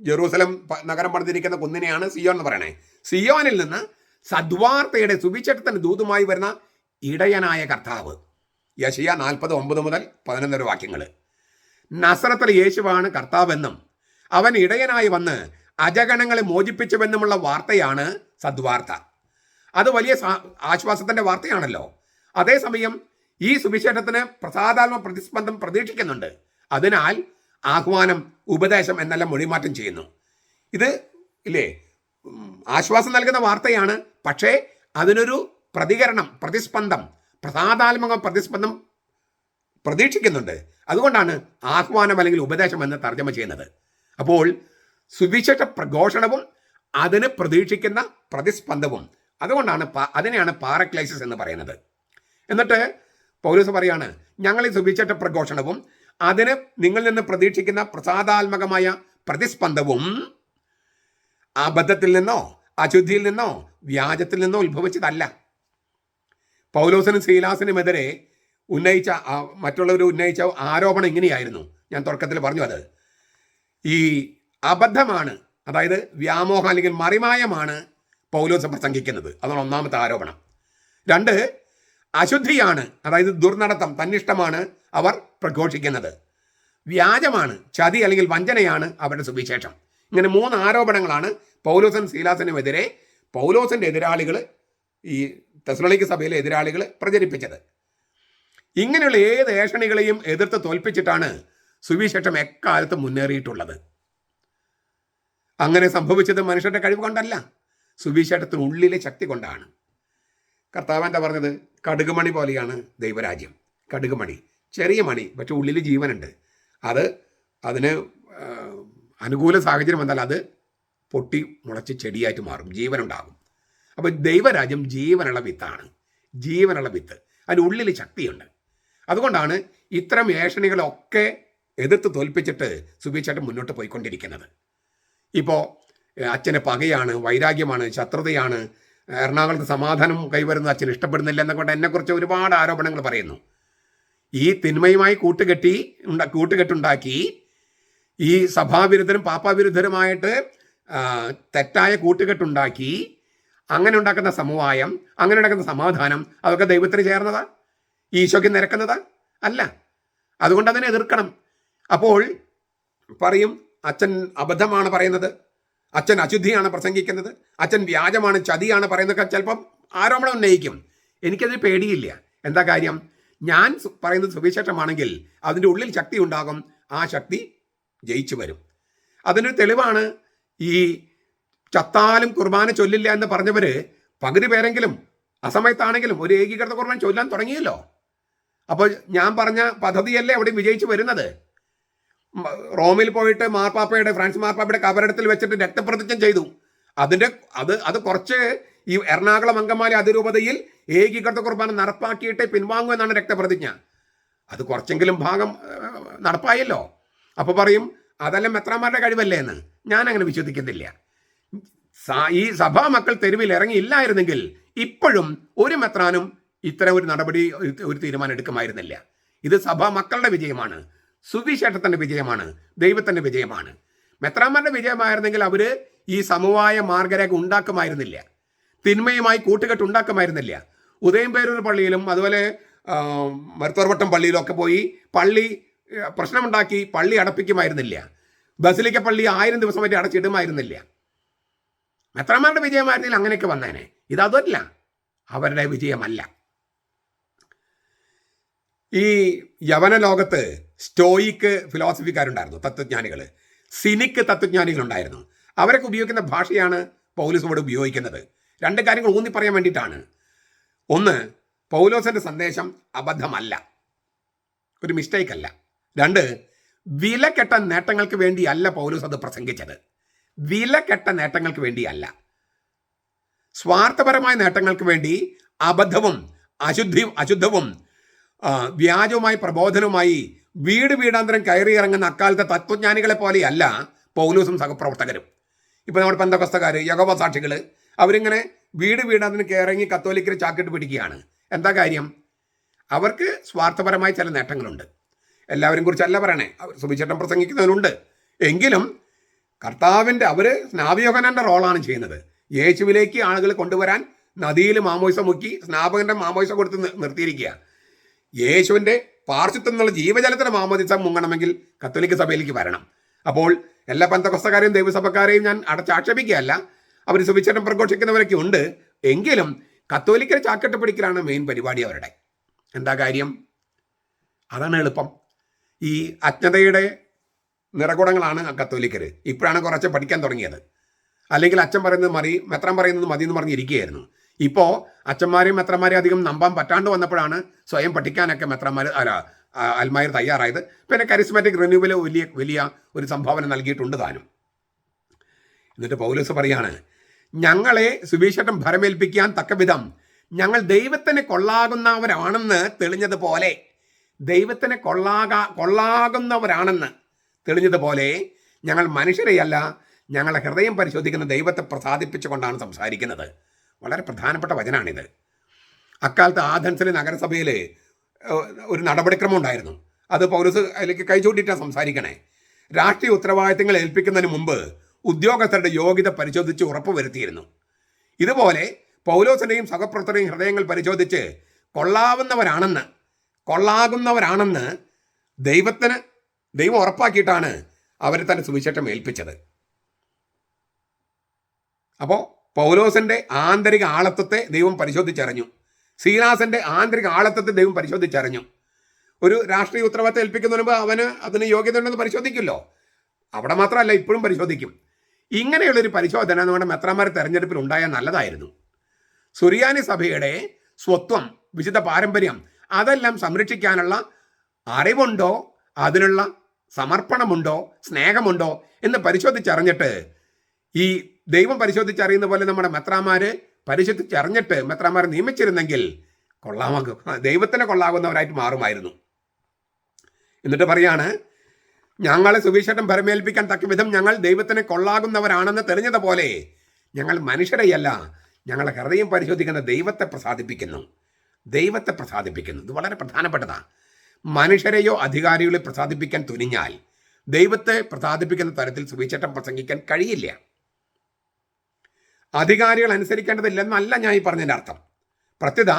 ജെറൂസലം നഗരം പണിതിരിക്കുന്ന കുന്നിനെയാണ് സിയോൻ എന്ന് പറയണേ, സിയോനിൽ നിന്ന് സദ്വാർത്തയുടെ സുവിശേഷത്തിന് ദൂതുമായി വരുന്ന ഇടയനായ കർത്താവ്. യെശയ്യാ 40:9 മുതൽ 11 വാക്യങ്ങൾ. നസറത്തിലെ യേശുവാണ് കർത്താവെന്നും അവൻ ഇടയനായി വന്ന് അജഗണങ്ങളെ മോചിപ്പിച്ചുവെന്നുമുള്ള വാർത്തയാണ് സദ്വാർത്ത. അത് വലിയ ആശ്വാസത്തിന്റെ വാർത്തയാണല്ലോ. അതേസമയം ഈ സുവിശേഷത്തിന് പ്രസാദാത്മ പ്രതിസ്പന്ദം പ്രതീക്ഷിക്കുന്നുണ്ട്. അതിനാൽ ആഹ്വാനം, ഉപദേശം എന്നെല്ലാം മൊഴിമാറ്റം ചെയ്യുന്നു. ഇത് ഇല്ലേ, ആശ്വാസം നൽകുന്ന വാർത്തയാണ്. പക്ഷേ അതിനൊരു പ്രതികരണം, പ്രതിസ്പന്ദം, പ്രസാദാത്മക പ്രതിസ്പന്ദം പ്രതീക്ഷിക്കുന്നുണ്ട്. അതുകൊണ്ടാണ് ആഹ്വാനം അല്ലെങ്കിൽ ഉപദേശം എന്ന് തർജ്ജമ ചെയ്യുന്നത്. അപ്പോൾ സുവിശേഷ പ്രഘോഷണവും അതിന് പ്രതീക്ഷിക്കുന്ന പ്രതിസ്പന്ദവും, അതുകൊണ്ടാണ് അതിനെയാണ് പാരക്ലൈസിസ് എന്ന് പറയുന്നത്. എന്നിട്ട് പൗലോസ് പറയാണ്, ഞങ്ങൾ ഈ സുവിശേഷ പ്രഘോഷണവും അതിന് നിങ്ങളിൽ നിന്ന് പ്രതീക്ഷിക്കുന്ന പ്രസാദാത്മകമായ പ്രതിസ്പന്ദവും അബദ്ധത്തിൽ നിന്നോ അശുദ്ധിയിൽ നിന്നോ വ്യാജത്തിൽ നിന്നോ ഉത്ഭവിച്ചതല്ല. പൗലോസിനും ശീലാസിനുമെതിരെ മറ്റുള്ളവർ ഉന്നയിച്ച ആരോപണം ഇങ്ങനെയായിരുന്നു. ഞാൻ തുടക്കത്തിൽ പറഞ്ഞു, അത് ഈ അബദ്ധമാണ്, അതായത് വ്യാമോഹം അല്ലെങ്കിൽ മറിമായമാണ് പൗലോസ് പ്രസംഗിക്കുന്നത്. അതാണ് ഒന്നാമത്തെ ആരോപണം. 2, അശുദ്ധിയാണ്, അതായത് ദുർനടത്തം, തന്നിഷ്ടമാണ് അവർ പ്രഘോഷിക്കുന്നത്. വ്യാജമാണ്, ചതി അല്ലെങ്കിൽ വഞ്ചനയാണ് അവരുടെ സുവിശേഷം. ഇങ്ങനെ 3 ആരോപണങ്ങളാണ് പൗലോസിനും ശീലാസിനുമെതിരെ പൗലോസിൻ്റെ എതിരാളികൾ, ഈ തെസ്സലോനിക്ക സഭയിലെ എതിരാളികൾ പ്രചരിപ്പിച്ചത്. ഇങ്ങനെയുള്ള ഏത് ഏഷണികളെയും എതിർത്ത് തോൽപ്പിച്ചിട്ടാണ് സുവിശേഷം എക്കാലത്ത് മുന്നേറിയിട്ടുള്ളത്. അങ്ങനെ സംഭവിച്ചത് മനുഷ്യരുടെ കഴിവ് കൊണ്ടല്ല, സുവിശേഷത്തിനുള്ളിലെ ശക്തി കൊണ്ടാണ്. കർത്താവ് എന്താ പറഞ്ഞത്? കടുകുമണി പോലെയാണ് ദൈവരാജ്യം. കടുകുമണി, ചെറിയ മണി, പക്ഷെ ഉള്ളിൽ ജീവനുണ്ട്. അതിന് അനുകൂല സാഹചര്യം വന്നാൽ അത് പൊട്ടി മുളച്ച് ചെടിയായിട്ട് മാറും, ജീവനുണ്ടാകും. അപ്പോൾ ദൈവരാജ്യം ജീവനുള്ള വിത്താണ്, ജീവനുള്ള വിത്ത്. അതിൻ്റെ ഉള്ളിൽ ശക്തിയുണ്ട്. അതുകൊണ്ടാണ് ഇത്തരം ഏഷണികളൊക്കെ എതിർത്ത് തോൽപ്പിച്ചിട്ട് സുവിശേഷം മുന്നോട്ട് പോയിക്കൊണ്ടിരിക്കുന്നത്. ഇപ്പോൾ അച്ഛന് പകയാണ്, വൈരാഗ്യമാണ്, ശത്രുതയാണ്, എറണാകുളത്ത് സമാധാനം കൈവരുന്നത് അച്ഛൻ ഇഷ്ടപ്പെടുന്നില്ല എന്നൊക്കെ എന്നെക്കുറിച്ച് ഒരുപാട് ആരോപണങ്ങൾ പറയുന്നു. ഈ തിന്മയുമായി കൂട്ടുകെട്ടുണ്ടാക്കി ഈ സഭാവിരുദ്ധരും പാപ്പാവിരുദ്ധരുമായിട്ട് തെറ്റായ കൂട്ടുകെട്ടുണ്ടാക്കി അങ്ങനെ ഉണ്ടാക്കുന്ന സമവായം, അങ്ങനെ ഉണ്ടാക്കുന്ന സമാധാനം, അതൊക്കെ ദൈവത്തിന് ചേർന്നതാ? ഈശോയ്ക്ക് നിരക്കുന്നതാ? അല്ല. അതുകൊണ്ട് അതിനെ എതിർക്കണം. അപ്പോൾ പറയും, അച്ഛൻ അബദ്ധമാണ് പറയുന്നത്, അച്ഛൻ അശുദ്ധിയാണ് പ്രസംഗിക്കുന്നത്, അച്ഛൻ വ്യാജമാണ്, ചതിയാണ് പറയുന്നതൊക്കെ ചിലപ്പം ആരോപണം ഉന്നയിക്കും. എനിക്കതിന് പേടിയില്ല. എന്താ കാര്യം? ഞാൻ പറയുന്നത് സുവിശേഷമാണെങ്കിൽ അതിൻ്റെ ഉള്ളിൽ ശക്തി ഉണ്ടാകും. ആ ശക്തി ജയിച്ചു വരും. അതിനൊരു തെളിവാണ് ഈ ചത്താലും കുർബാന ചൊല്ലില്ല എന്ന് പറഞ്ഞവർ പകുതി പേരെങ്കിലും അസമയത്താണെങ്കിലും ഒരു ഏകീകൃത കുർബാന ചൊല്ലാൻ തുടങ്ങിയല്ലോ. അപ്പോൾ ഞാൻ പറഞ്ഞ പദ്ധതിയല്ലേ അവിടെ വിജയിച്ചു വരുന്നത്. റോമിൽ പോയിട്ട് ഫ്രാൻസ് മാർപ്പാപ്പയുടെ കബറിടത്തിൽ വെച്ചിട്ട് രക്തപ്രതിജ്ഞ ചെയ്തു. അത് കുറച്ച് ഈ എറണാകുളം അങ്കമാലി അതിരൂപതയിൽ ഏകീകൃത കുർബാന നടപ്പാക്കിയിട്ട് പിൻവാങ്ങുമെന്നാണ് രക്തപ്രതിജ്ഞ. അത് കുറച്ചെങ്കിലും ഭാഗം നടപ്പായല്ലോ. അപ്പോൾ പറയും അതെല്ലാം മെത്രാന്മാരുടെ കഴിവല്ലേ എന്ന്. ഞാൻ അങ്ങനെ വിശ്വസിക്കുന്നില്ല. ഈ സഭാ മക്കൾ തെരുവിൽ ഇറങ്ങിയില്ലായിരുന്നെങ്കിൽ ഇപ്പോഴും ഒരു മെത്രാനും ഇത്തരം ഒരു നടപടി, ഒരു തീരുമാനം എടുക്കുമായിരുന്നില്ല. ഇത് സഭാ മക്കളുടെ വിജയമാണ്, സുവിശേഷത്തിൻ്റെ വിജയമാണ്, ദൈവത്തിൻ്റെ വിജയമാണ്. മെത്രാന്മാരുടെ വിജയമായിരുന്നെങ്കിൽ അവർ ഈ സമവായ മാർഗരേഖ ഉണ്ടാക്കുമായിരുന്നില്ല, തിന്മയുമായി കൂട്ടുകെട്ട് ഉണ്ടാക്കുമായിരുന്നില്ല. ഉദയംപേരൂർ പള്ളിയിലും അതുപോലെ മരുത്തോർവട്ടം പള്ളിയിലും ഒക്കെ പോയി പള്ളി പ്രശ്നമുണ്ടാക്കി പള്ളി അടപ്പിക്കുമായിരുന്നില്ല. ബസിലിക്ക പള്ളി 1000 ദിവസം വരെ അടച്ചിടുമായിരുന്നില്ല. മെത്രാന്മാരുടെ വിജയമായിരുന്നില്ല അങ്ങനെയൊക്കെ വന്നേനെ. ഇതല്ല, അവരുടെ വിജയമല്ല. ഈ യവന ലോകത്ത് സ്റ്റോയിക്ക് ഫിലോസഫിക്കാരുണ്ടായിരുന്നു, തത്വജ്ഞാനികൾ. സിനിക്ക് തത്വജ്ഞാനികളുണ്ടായിരുന്നു. അവരൊക്കെ ഉപയോഗിക്കുന്ന ഭാഷയാണ് പൗലോസ് ഇവിടെ ഉപയോഗിക്കുന്നത്. 2 കാര്യങ്ങൾ ഊന്നി പറയാൻ വേണ്ടിയിട്ടാണ്. 1, പൗലോസിന്റെ സന്ദേശം അബദ്ധമല്ല, ഒരു മിസ്റ്റേക്ക് അല്ല. 2, വിലക്കെട്ട നേട്ടങ്ങൾക്ക് വേണ്ടിയല്ല പൗലോസ് അത് പ്രസംഗിച്ചത്. വില കെട്ട നേട്ടങ്ങൾക്ക് വേണ്ടിയല്ല, സ്വാർത്ഥപരമായ നേട്ടങ്ങൾക്ക് വേണ്ടി അബദ്ധവും അശുദ്ധവും വ്യാജവുമായി പ്രബോധനവുമായി വീടാന്തരം കയറി ഇറങ്ങുന്ന അക്കാലത്തെ തത്വജ്ഞാനികളെ പോലെയല്ല പൗലോസും സഹപ്രവർത്തകരും. ഇപ്പോൾ നമ്മുടെ പെന്തക്കോസ്തക്കാർ, യഹോവ സാക്ഷികൾ, അവരിങ്ങനെ വീടാന്തരം കയറങ്ങി കത്തോലിക്കരെ ചാക്കിട്ട് പിടിക്കുകയാണ്. എന്താ കാര്യം? അവർക്ക് സ്വാർത്ഥപരമായ ചില നേട്ടങ്ങളുണ്ട്. എല്ലാവരെയും കുറിച്ചല്ല പറയണേ, സുവിശേഷം പ്രസംഗിക്കുന്നവരുണ്ട്. എങ്കിലും കർത്താവിൻ്റെ അവർ സ്നാപയോഹന്നാൻ്റെ റോളാണ് ചെയ്യുന്നത്. യേശുവിലേക്ക് ആളുകൾ കൊണ്ടുവരാൻ നദിയിൽ മാമോയിസ മുക്കി സ്നാപകൻ്റെ മാമോയിസ കൊടുത്ത് നിർത്തിയിരിക്കുക. യേശുവിൻ്റെ പാർശ്വത്വം എന്നുള്ള ജീവജലത്തിൻ്റെ മാമോദിസ മുങ്ങണമെങ്കിൽ കത്തോലിക്ക സഭയിലേക്ക് വരണം. അപ്പോൾ എല്ലാ പെന്തക്കോസ്തക്കാരെയും ദൈവസഭക്കാരെയും ഞാൻ അടച്ചാക്ഷേപിക്കുകയല്ല, അവർ സുവിശേഷം പ്രഘോഷിക്കുന്നവരൊക്കെ ഉണ്ട്. എങ്കിലും കത്തോലിക്കരെ ചാക്കിട്ട് പിടിക്കലാണ് മെയിൻ പരിപാടി അവരുടെ. എന്താ കാര്യം? അതാണ് എളുപ്പം. ഈ അജ്ഞതയുടെ നിറകുടങ്ങളാണ് കത്തോലിക്കർ. ഇപ്പോഴാണ് കുറച്ച് പഠിക്കാൻ തുടങ്ങിയത്. അല്ലെങ്കിൽ അച്ഛൻ പറയുന്നത് മതി, മെത്രാൻ പറയുന്നത് മതി എന്ന് പറഞ്ഞിരിക്കുകയായിരുന്നു. ഇപ്പോൾ അച്ഛന്മാരെയും മെത്രന്മാരെയും അധികം നമ്പാൻ പറ്റാണ്ട് വന്നപ്പോഴാണ് സ്വയം പഠിക്കാനൊക്കെ അൽമായർ തയ്യാറായത്. പിന്നെ കരിസ്മാറ്റിക് റിന്യൂവൽ വലിയ ഒരു സംഭാവന നൽകിയിട്ടുണ്ട് താനും. എന്നിട്ട് പൗലോസ് പറയാണ്, ഞങ്ങളെ സുവിശേഷം ഭരമേൽപ്പിക്കാൻ തക്കവിധം ഞങ്ങൾ ദൈവത്തിന് കൊള്ളാകുന്നവരാണെന്ന് തെളിഞ്ഞതുപോലെ, ദൈവത്തിന് കൊള്ളാകുന്നവരാണെന്ന് തെളിഞ്ഞതുപോലെ ഞങ്ങൾ മനുഷ്യരെയല്ല, ഞങ്ങളുടെ ഹൃദയം പരിശോധിക്കുന്ന ദൈവത്തെ പ്രസാദിപ്പിച്ചുകൊണ്ടാണ് സംസാരിക്കുന്നത്. വളരെ പ്രധാനപ്പെട്ട വചനാണിത്. അക്കാലത്ത് ആഥൻസിലെ നഗരസഭയിൽ ഒരു നടപടിക്രമം ഉണ്ടായിരുന്നു. അത് പൗലോസ് അതിലേക്ക് കൈചൂണ്ടിയിട്ടാണ് സംസാരിക്കണേ. രാഷ്ട്രീയ ഉത്തരവാദിത്തങ്ങൾ ഏൽപ്പിക്കുന്നതിന് മുമ്പ് ഉദ്യോഗസ്ഥരുടെ യോഗ്യത പരിശോധിച്ച് ഉറപ്പുവരുത്തിയിരുന്നു. ഇതുപോലെ പൗലോസിൻ്റെയും സഹപ്രവർത്തകരുടെയും ഹൃദയങ്ങൾ പരിശോധിച്ച് കൊള്ളാകുന്നവരാണെന്ന് ദൈവം ഉറപ്പാക്കിയിട്ടാണ് അവരെ തന്നെ സുവിശേഷം ഏൽപ്പിച്ചത്. അപ്പോൾ പൗലോസിൻ്റെ ആന്തരിക ആളത്വത്തെ ദൈവം പരിശോധിച്ചറിഞ്ഞു. സീലാസിൻ്റെ ആന്തരിക ആളത്വത്തെ ദൈവം പരിശോധിച്ചറിഞ്ഞു. ഒരു രാഷ്ട്രീയ ഉത്തരവാദിത്തം ഏൽപ്പിക്കുന്നതിന് മുമ്പ് അതിന് യോഗ്യത ഉണ്ടെന്ന് പരിശോധിക്കുമല്ലോ. അവിടെ മാത്രമല്ല, ഇപ്പോഴും പരിശോധിക്കും. ഇങ്ങനെയുള്ളൊരു പരിശോധന നമ്മുടെ മെത്രാന്മാരുടെ തെരഞ്ഞെടുപ്പിൽ ഉണ്ടായാൽ നല്ലതായിരുന്നു. സുറിയാനി സഭയുടെ സ്വത്വം, വിശുദ്ധ പാരമ്പര്യം, അതെല്ലാം സംരക്ഷിക്കാനുള്ള അറിവുണ്ടോ, അതിനുള്ള സമർപ്പണമുണ്ടോ, സ്നേഹമുണ്ടോ എന്ന് പരിശോധിച്ചറിഞ്ഞിട്ട്, ഈ ദൈവം പരിശോധിച്ചറിയുന്ന പോലെ നമ്മുടെ മെത്രാന്മാർ പരിശോധിച്ചറിഞ്ഞിട്ട് മെത്രാന്മാരെ നിയമിച്ചിരുന്നെങ്കിൽ ദൈവത്തിന് കൊള്ളാകുന്നവരായിട്ട് മാറുമായിരുന്നു. എന്നിട്ട് പറയാണ്, ഞങ്ങളെ സുവിശേഷം ഭരമേൽപ്പിക്കാൻ തക്ക വിധം ഞങ്ങൾ ദൈവത്തിന് കൊള്ളാകുന്നവരാണെന്ന് തെളിഞ്ഞതുപോലെ ഞങ്ങൾ മനുഷ്യരെയല്ല, ഞങ്ങളുടെ ഹൃദയം പരിശോധിക്കുന്ന ദൈവത്തെ പ്രസാദിപ്പിക്കുന്നു. ഇത് വളരെ പ്രധാനപ്പെട്ടതാണ്. മനുഷ്യരെയോ അധികാരികളെ പ്രസാദിപ്പിക്കാൻ തുനിഞ്ഞാൽ ദൈവത്തെ പ്രസാദിപ്പിക്കുന്ന തരത്തിൽ സുവിശേഷം പ്രസംഗിക്കാൻ കഴിയില്ല. അധികാരികൾ അനുസരിക്കേണ്ടതില്ലെന്നല്ല ഞാൻ ഈ പറഞ്ഞതിൻ്റെ അർത്ഥം. പ്രത്യുത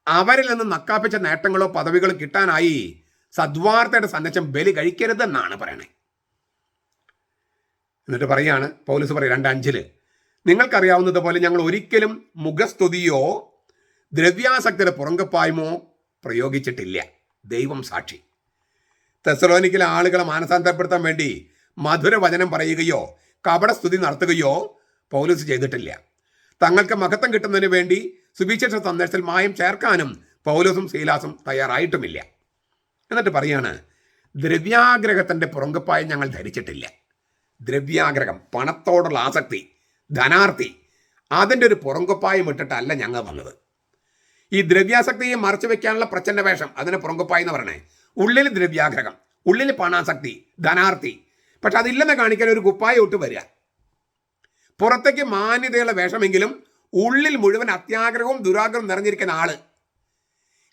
അവരിൽ നിന്ന് നക്കാപ്പിച്ച നേട്ടങ്ങളോ പദവികളോ കിട്ടാനായി സദ്വാർത്തയുടെ സന്ദേശം ബലി കഴിക്കരുതെന്നാണ് പറയണേ. എന്നിട്ട് പറയാണ്, പൗലോസ് പറയും 2:5, നിങ്ങൾക്കറിയാവുന്നതുപോലെ ഞങ്ങൾ ഒരിക്കലും മുഖസ്തുതിയോ ദ്രവ്യാസക്തിയുടെ പുറങ്കപ്പായ്മോ പ്രയോഗിച്ചിട്ടില്ല. ദൈവം സാക്ഷി. തെസ്സലോനിക്കയിലെ ആളുകളെ മാനസാന്തരപ്പെടുത്താൻ വേണ്ടി മധുരവചനം പറയുകയോ കപടസ്തുതി നടത്തുകയോ പൗലോസ് ചെയ്തിട്ടില്ല. തങ്ങൾക്ക് മഹത്വം കിട്ടുന്നതിന് വേണ്ടി സുവിശേഷ സന്ദേശത്തിൽ മായം ചേർക്കാനും പൗലോസും സീലാസും തയ്യാറായിട്ടുമില്ല. എന്നിട്ട് പറയാണ്, ദ്രവ്യാഗ്രഹത്തിൻ്റെ പുറങ്കപ്പായം ഞങ്ങൾ ധരിച്ചിട്ടില്ല. ദ്രവ്യാഗ്രഹം, പണത്തോടുള്ള ആസക്തി, ധനാർത്ഥി, അതിൻ്റെ ഒരു പുറങ്കപ്പായം ഇട്ടിട്ടല്ല ഞങ്ങൾ വന്നത്. ഈ ദ്രവ്യാസക്തിയെ മറച്ചു വെക്കാനുള്ള പ്രച്ഛന്ന വേഷം, അതിനെ പുറങ്കപ്പായി എന്ന് പറയണേ. ഉള്ളിൽ ദ്രവ്യാഗ്രഹം, ഉള്ളിൽ പണാസക്തി, ധനാർത്ഥി, പക്ഷെ അതില്ലെന്ന് കാണിക്കാൻ ഒരു കുപ്പായം ഇട്ട് വരിക. പുറത്തേക്ക് മാന്യതയുള്ള വേഷമെങ്കിലും ഉള്ളിൽ മുഴുവൻ അത്യാഗ്രഹവും ദുരാഗ്രഹവും നിറഞ്ഞിരിക്കുന്ന ആള്.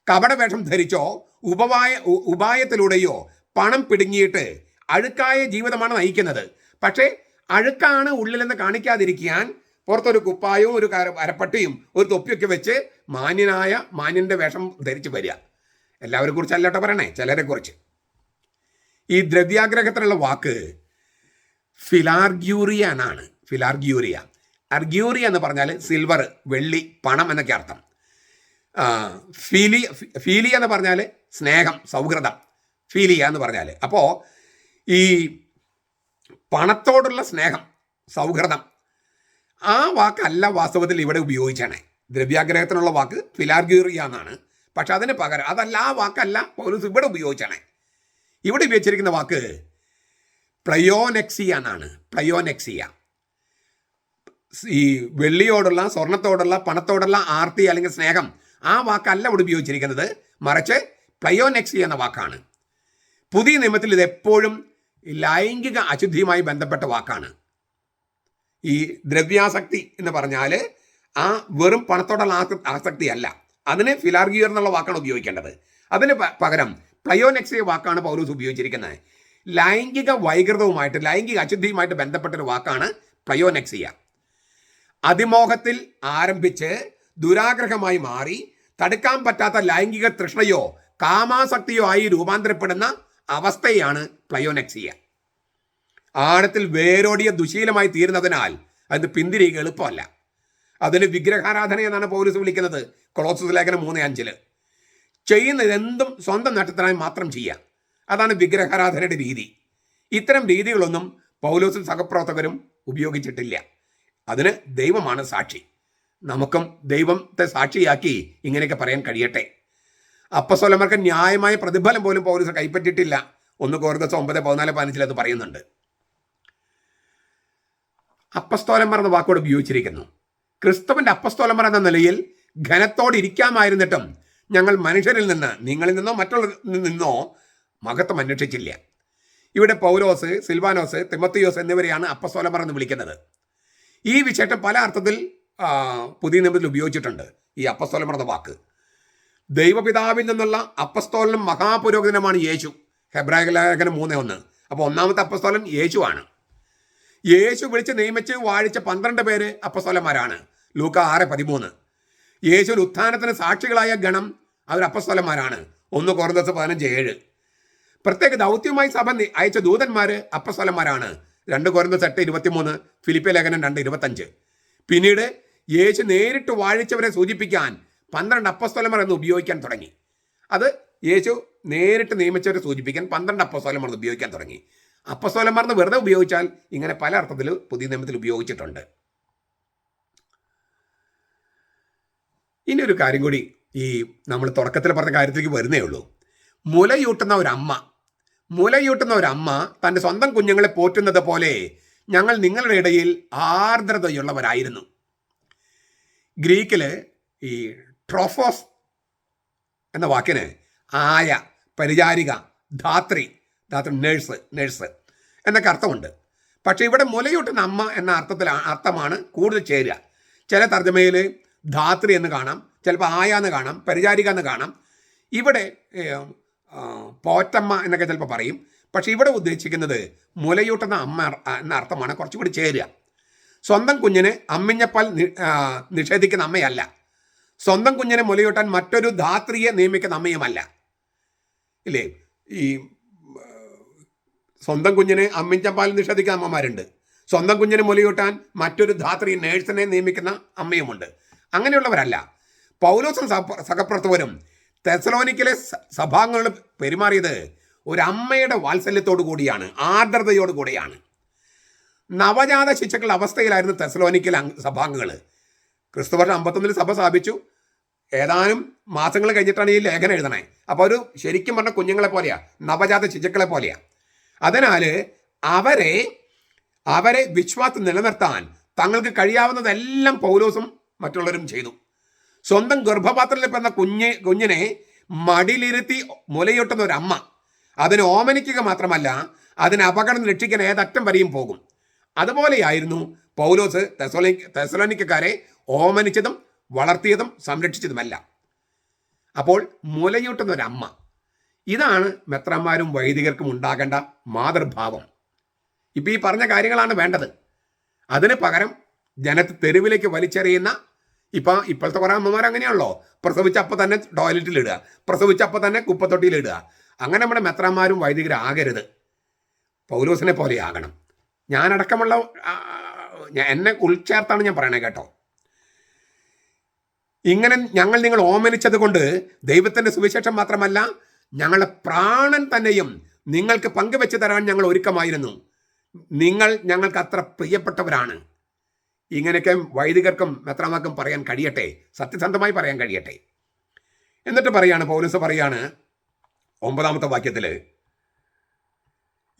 കപട വേഷം ധരിച്ചോ ഉപായത്തിലൂടെയോ പണം പിടുങ്ങിയിട്ട് അഴുക്കായ ജീവിതമാണ് നയിക്കുന്നത്. പക്ഷേ അഴുക്കാണ് ഉള്ളിലെന്ന് കാണിക്കാതിരിക്കാൻ പുറത്തൊരു കുപ്പായവും ഒരു അരപ്പട്ടിയും ഒരു തൊപ്പിയൊക്കെ വെച്ച് മാന്യൻ്റെ വേഷം ധരിച്ച് വരിക. എല്ലാവരെ കുറിച്ചല്ല കേട്ടോ പറയണേ, ചിലരെ കുറിച്ച്. ഈ ദ്രവ്യാഗ്രഹത്തിനുള്ള വാക്ക് ഫിലാർഗ്യൂറിയ എന്നാണ്. അർഗ്യൂറിയ എന്ന് പറഞ്ഞാൽ സിൽവർ, വെള്ളി, പണം എന്നൊക്കെ അർത്ഥം. ഫീലിയ എന്ന് പറഞ്ഞാൽ സ്നേഹം, സൗഹൃദം. ഫീലിയ എന്ന് പറഞ്ഞാൽ അപ്പോൾ ഈ പണത്തോടുള്ള സ്നേഹം, സൗഹൃദം, ആ വാക്കല്ല വാസ്തവത്തിൽ ഇവിടെ ഉപയോഗിച്ചാണ്. ദ്രവ്യാഗ്രഹത്തിനുള്ള വാക്ക് ഫിലാർഗ്യൂറിയ എന്നാണ്. പക്ഷെ അതിന് പകരം അതല്ല, ആ വാക്കല്ല പൗലോസ് ഇവിടെ ഉപയോഗിച്ചാണ്. ഇവിടെ ഉപയോഗിച്ചിരിക്കുന്ന വാക്ക് പ്ലയോനെക്സിയ എന്നാണ്. പ്ലയോനെക്സിയ ഈ വെള്ളിയോടുള്ള, സ്വർണത്തോടുള്ള, പണത്തോടുള്ള ആർത്തി അല്ലെങ്കിൽ സ്നേഹം, ആ വാക്കല്ല ഇവിടെ ഉപയോഗിച്ചിരിക്കുന്നത്, മറിച്ച് പ്ലയോനെക്സി എന്ന വാക്കാണ്. പുതിയ നിയമത്തിൽ ഇത് എപ്പോഴും ലൈംഗിക അശുദ്ധിയുമായി ബന്ധപ്പെട്ട വാക്കാണ്. ഈ ദ്രവ്യാസക്തി എന്ന് പറഞ്ഞാൽ ആ വെറും പണത്തോടുള്ള ആസക്തി അല്ല, അതിന് ഫിലാർഗിയർ എന്നുള്ള വാക്കാണ് ഉപയോഗിക്കേണ്ടത്. അതിന് പകരം പ്ലയോനെക്സിയ വാക്കാണ് പൗലോസ് ഉപയോഗിച്ചിരിക്കുന്നത്. ലൈംഗിക വൈകൃതവുമായിട്ട്, ലൈംഗിക അശുദ്ധിയുമായിട്ട് ബന്ധപ്പെട്ടൊരു വാക്കാണ് പ്ലയോനെക്സിയ. അതിമോഹത്തിൽ ആരംഭിച്ച് ദുരാഗ്രഹമായി മാറി തടുക്കാൻ പറ്റാത്ത ലൈംഗിക തൃഷ്ണയോ കാമാസക്തിയോ ആയി രൂപാന്തരപ്പെടുന്ന അവസ്ഥയാണ് പ്ലയോനെക്സിയ. ആഴത്തിൽ വേരോടിയ ദുശീലമായി തീരുന്നതിനാൽ അത് പിന്തിരിയുക എളുപ്പമല്ല. അതിന് വിഗ്രഹാരാധന എന്നാണ് പൗലോസ് വിളിക്കുന്നത്. കൊളോസ്സസ് ലേഖനം 3:5 ചെയ്യുന്നതെന്തും സ്വന്തം നേട്ടത്തിനായി മാത്രം ചെയ്യുക, അതാണ് വിഗ്രഹാരാധനയുടെ രീതി. ഇത്തരം രീതികളൊന്നും പൗലോസും സഹപ്രവർത്തകരും ഉപയോഗിച്ചിട്ടില്ല. അതിന് ദൈവമാണ് സാക്ഷി. നമുക്കും ദൈവത്തെ സാക്ഷിയാക്കി ഇങ്ങനെയൊക്കെ പറയാൻ കഴിയട്ടെ. അപ്പസ്തോലന്മാർക്ക് ന്യായമായ പ്രതിഫലം പോലും പൗലോസ് കൈപ്പറ്റിയിട്ടില്ല. 1 കൊരിന്ത്യർ 9:14-15 അത് പറയുന്നുണ്ട്. അപ്പസ്തോലന്മാർ എന്ന വാക്കോട് ഉപയോഗിച്ചിരിക്കുന്നു. ക്രിസ്തുവിന്റെ അപ്പസ്തോലന്മാർ എന്ന നിലയിൽ ഘനത്തോടെ ഇരിക്കാമായിരുന്നിട്ടും ഞങ്ങൾ മനുഷ്യരിൽ നിന്ന്, നിങ്ങളിൽ നിന്നോ മറ്റുള്ളവരിൽ നിന്നോ മഹത്വം അന്വേഷിച്ചില്ല. ഇവിടെ പൗലോസ്, സിൽവാനോസ്, തിമോത്തിയോസ് എന്നിവരെയാണ് അപ്പസ്തോലന്മാർ എന്ന് വിളിക്കുന്നത്. ഈ വിശേഷം പല അർത്ഥത്തിൽ പുതിയ നിയമത്തിൽ ഉപയോഗിച്ചിട്ടുണ്ട്. ഈ അപ്പസ്തോലന്മാർ എന്ന വാക്ക് ദൈവപിതാവിൽ നിന്നുള്ള അപ്പസ്തോലനും മഹാപുരോഹിതനുമാണ് യേശു. ഹെബ്രായ ലേഖനം 3:1. അപ്പോൾ ഒന്നാമത്തെ അപ്പസ്തോലൻ യേശുവാണ്. യേശു വിളിച്ച് നിയമിച്ച് വാഴിച്ച 12 പേര് അപ്പസ്തോലന്മാരാണ്. ലൂക്ക 6:13. യേശുവിന്റെ ഉത്ഥാനത്തിന് സാക്ഷികളായ ഗണം അവർ അപ്പസ്തോലന്മാരാണ്. 1 കൊരിന്ത്യർ 15:7. പ്രത്യേക ദൗത്യവുമായി സഭ അയച്ച ദൂതന്മാർ അപ്പസ്തോലന്മാരാണ്. 2 കൊരിന്ത്യർ 8:23, ഫിലിപ്പിയ ലേഖനം 2:25. പിന്നീട് യേശു നേരിട്ട് വാഴിച്ചവരെ സൂചിപ്പിക്കാൻ 12 അപ്പസ്തോലന്മാർ എന്ന് ഉപയോഗിക്കാൻ തുടങ്ങി. അത് യേശു നേരിട്ട് നിയമിച്ചവരെ സൂചിപ്പിക്കാൻ 12 അപ്പസ്തോലന്മാർ എന്ന് ഉപയോഗിക്കാൻ തുടങ്ങി. അപ്പസ്തോലന്മാർ എന്ന് വെറുതെ ഉപയോഗിച്ചാൽ ഇങ്ങനെ പല അർത്ഥത്തിൽ പുതിയ നിയമത്തിൽ ഉപയോഗിച്ചിട്ടുണ്ട്. ഇനി ഒരു കാര്യം കൂടി, ഈ നമ്മൾ തുടക്കത്തിൽ പറഞ്ഞ കാര്യത്തിലേക്ക് വരുന്നേ ഉള്ളൂ. മുലയൂട്ടുന്ന ഒരമ്മ തൻ്റെ സ്വന്തം കുഞ്ഞുങ്ങളെ പോറ്റുന്നത് പോലെ ഞങ്ങൾ നിങ്ങളുടെ ഇടയിൽ ആർദ്രതയുള്ളവരായിരുന്നു. ഗ്രീക്കിൽ ഈ ട്രോഫോസ് എന്ന വാക്കിന് ആയ, പരിചാരിക, ധാത്രി നേഴ്സ് എന്നൊക്കെ അർത്ഥമുണ്ട്. പക്ഷേ ഇവിടെ മുലയൂട്ടുന്ന അമ്മ എന്ന അർത്ഥമാണ് കൂടുതൽ ചേരുക. ചില തർജ്ജമയിൽ ധാത്രി എന്ന് കാണാം, ചിലപ്പോൾ ആയ എന്ന് കാണാം, പരിചാരിക എന്ന് കാണാം. ഇവിടെ പോറ്റമ്മ എന്നൊക്കെ ചിലപ്പോൾ പറയും. പക്ഷേ ഇവിടെ ഉദ്ദേശിക്കുന്നത് മുലയൂട്ടുന്ന അമ്മ എന്ന അർത്ഥമാണ് കുറച്ചുകൂടി ചേരുക. സ്വന്തം കുഞ്ഞിന് അമ്മിഞ്ഞപ്പാൽ നിഷേധിക്കുന്ന അമ്മയല്ല. സ്വന്തം കുഞ്ഞിനെ മുലയൂട്ടാൻ മറ്റൊരു ധാത്രിയെ നിയമിക്കുന്ന അമ്മയുമല്ല. ഇല്ലേ? ഈ സ്വന്തം കുഞ്ഞിനെ അമ്മിഞ്ഞപ്പാൽ നിഷേധിക്കുന്ന അമ്മമാരുണ്ട്. സ്വന്തം കുഞ്ഞിനെ മുലയൂട്ടാൻ മറ്റൊരു ധാത്രി, നേഴ്സിനെ നിയമിക്കുന്ന അമ്മയുമുണ്ട്. അങ്ങനെയുള്ളവരല്ല. പൗലോസും സഹപ്രവർത്തകരും തെസലോനിക്കയിലെ സഭാംഗങ്ങളോട് പെരുമാറിയത് ഒരു അമ്മയുടെ വാത്സല്യത്തോടു കൂടിയാണ്, ആർദ്രതയോടു കൂടിയാണ്. നവജാത ശിശുക്കളുടെ അവസ്ഥയിലായിരുന്നു തെസലോനിക്കയിലെ സഭാംഗങ്ങൾ. ക്രിസ്തുവർഷം 51 സഭ സ്ഥാപിച്ചു. ഏതാനും മാസങ്ങൾ കഴിഞ്ഞിട്ടാണ് ഈ ലേഖനം എഴുതണേ. അപ്പോൾ ഒരു ശരിക്കും പറഞ്ഞ കുഞ്ഞുങ്ങളെ പോലെയാണ്, നവജാത ശിശുക്കളെ പോലെയാണ്. അതിനാൽ അവരെ വിശ്വാസം നിലനിർത്താൻ തങ്ങൾക്ക് കഴിയാവുന്നതെല്ലാം പൗലോസും മറ്റുള്ളവരും ചെയ്തു. സ്വന്തം ഗർഭപാത്രത്തിൽ പിറന്ന കുഞ്ഞിനെ മടിയിലിരുത്തി മുലയൂട്ടുന്ന ഒരമ്മ അതിനെ ഓമനിക്കുക മാത്രമല്ല, അതിനെ അപകടം രക്ഷിക്കാൻ ഏതറ്റം വരെയും പോകും. അതുപോലെയായിരുന്നു പൗലോസ് തെസലോനിക്കക്കാരെ ഓമനിച്ചതും വളർത്തിയതും സംരക്ഷിച്ചതുമല്ല. അപ്പോൾ മുലയൂട്ടുന്ന ഒരമ്മ, ഇതാണ് മെത്രാന്മാരും വൈദികർക്കും ഉണ്ടാകേണ്ട മാതൃഭാവം. ഇപ്പം ഈ പറഞ്ഞ കാര്യങ്ങളാണ് വേണ്ടത്. അതിന് പകരം ജനത്തെ തെരുവിലേക്ക് വലിച്ചെറിയുന്ന ഇപ്പോഴത്തെ കുറേ അമ്മമാർ അങ്ങനെയാണല്ലോ, പ്രസവിച്ചപ്പോൾ തന്നെ ടോയ്ലറ്റിലിടുക, പ്രസവിച്ചപ്പോൾ തന്നെ കുപ്പത്തൊട്ടിയിലിടുക. അങ്ങനെ നമ്മുടെ മെത്രാന്മാരും വൈദികരാകരുത്. പൗലോസിനെ പോലെ ആകണം. ഞാനടക്കമുള്ള എന്നെ ഉൾച്ചേർത്താണ് ഞാൻ പറയണേ കേട്ടോ. ഇങ്ങനെ ഞങ്ങൾ നിങ്ങൾ ഓമനിച്ചത് കൊണ്ട് ദൈവത്തിൻ്റെ സുവിശേഷം മാത്രമല്ല, ഞങ്ങളുടെ പ്രാണൻ തന്നെയും നിങ്ങൾക്ക് പങ്കുവെച്ച് തരാൻ ഞങ്ങൾ ഒരുക്കമായിരുന്നു. നിങ്ങൾ ഞങ്ങൾക്ക് അത്ര പ്രിയപ്പെട്ടവരാണ്. ഇങ്ങനെയൊക്കെ വൈദികർക്കും മെത്രാന്മാർക്കും പറയാൻ കഴിയട്ടെ, സത്യസന്ധമായി പറയാൻ കഴിയട്ടെ. എന്നിട്ട് പറയാണ്, പൗലോസ് പറയാണ് 9-ാമത്തെ വാക്യത്തിൽ,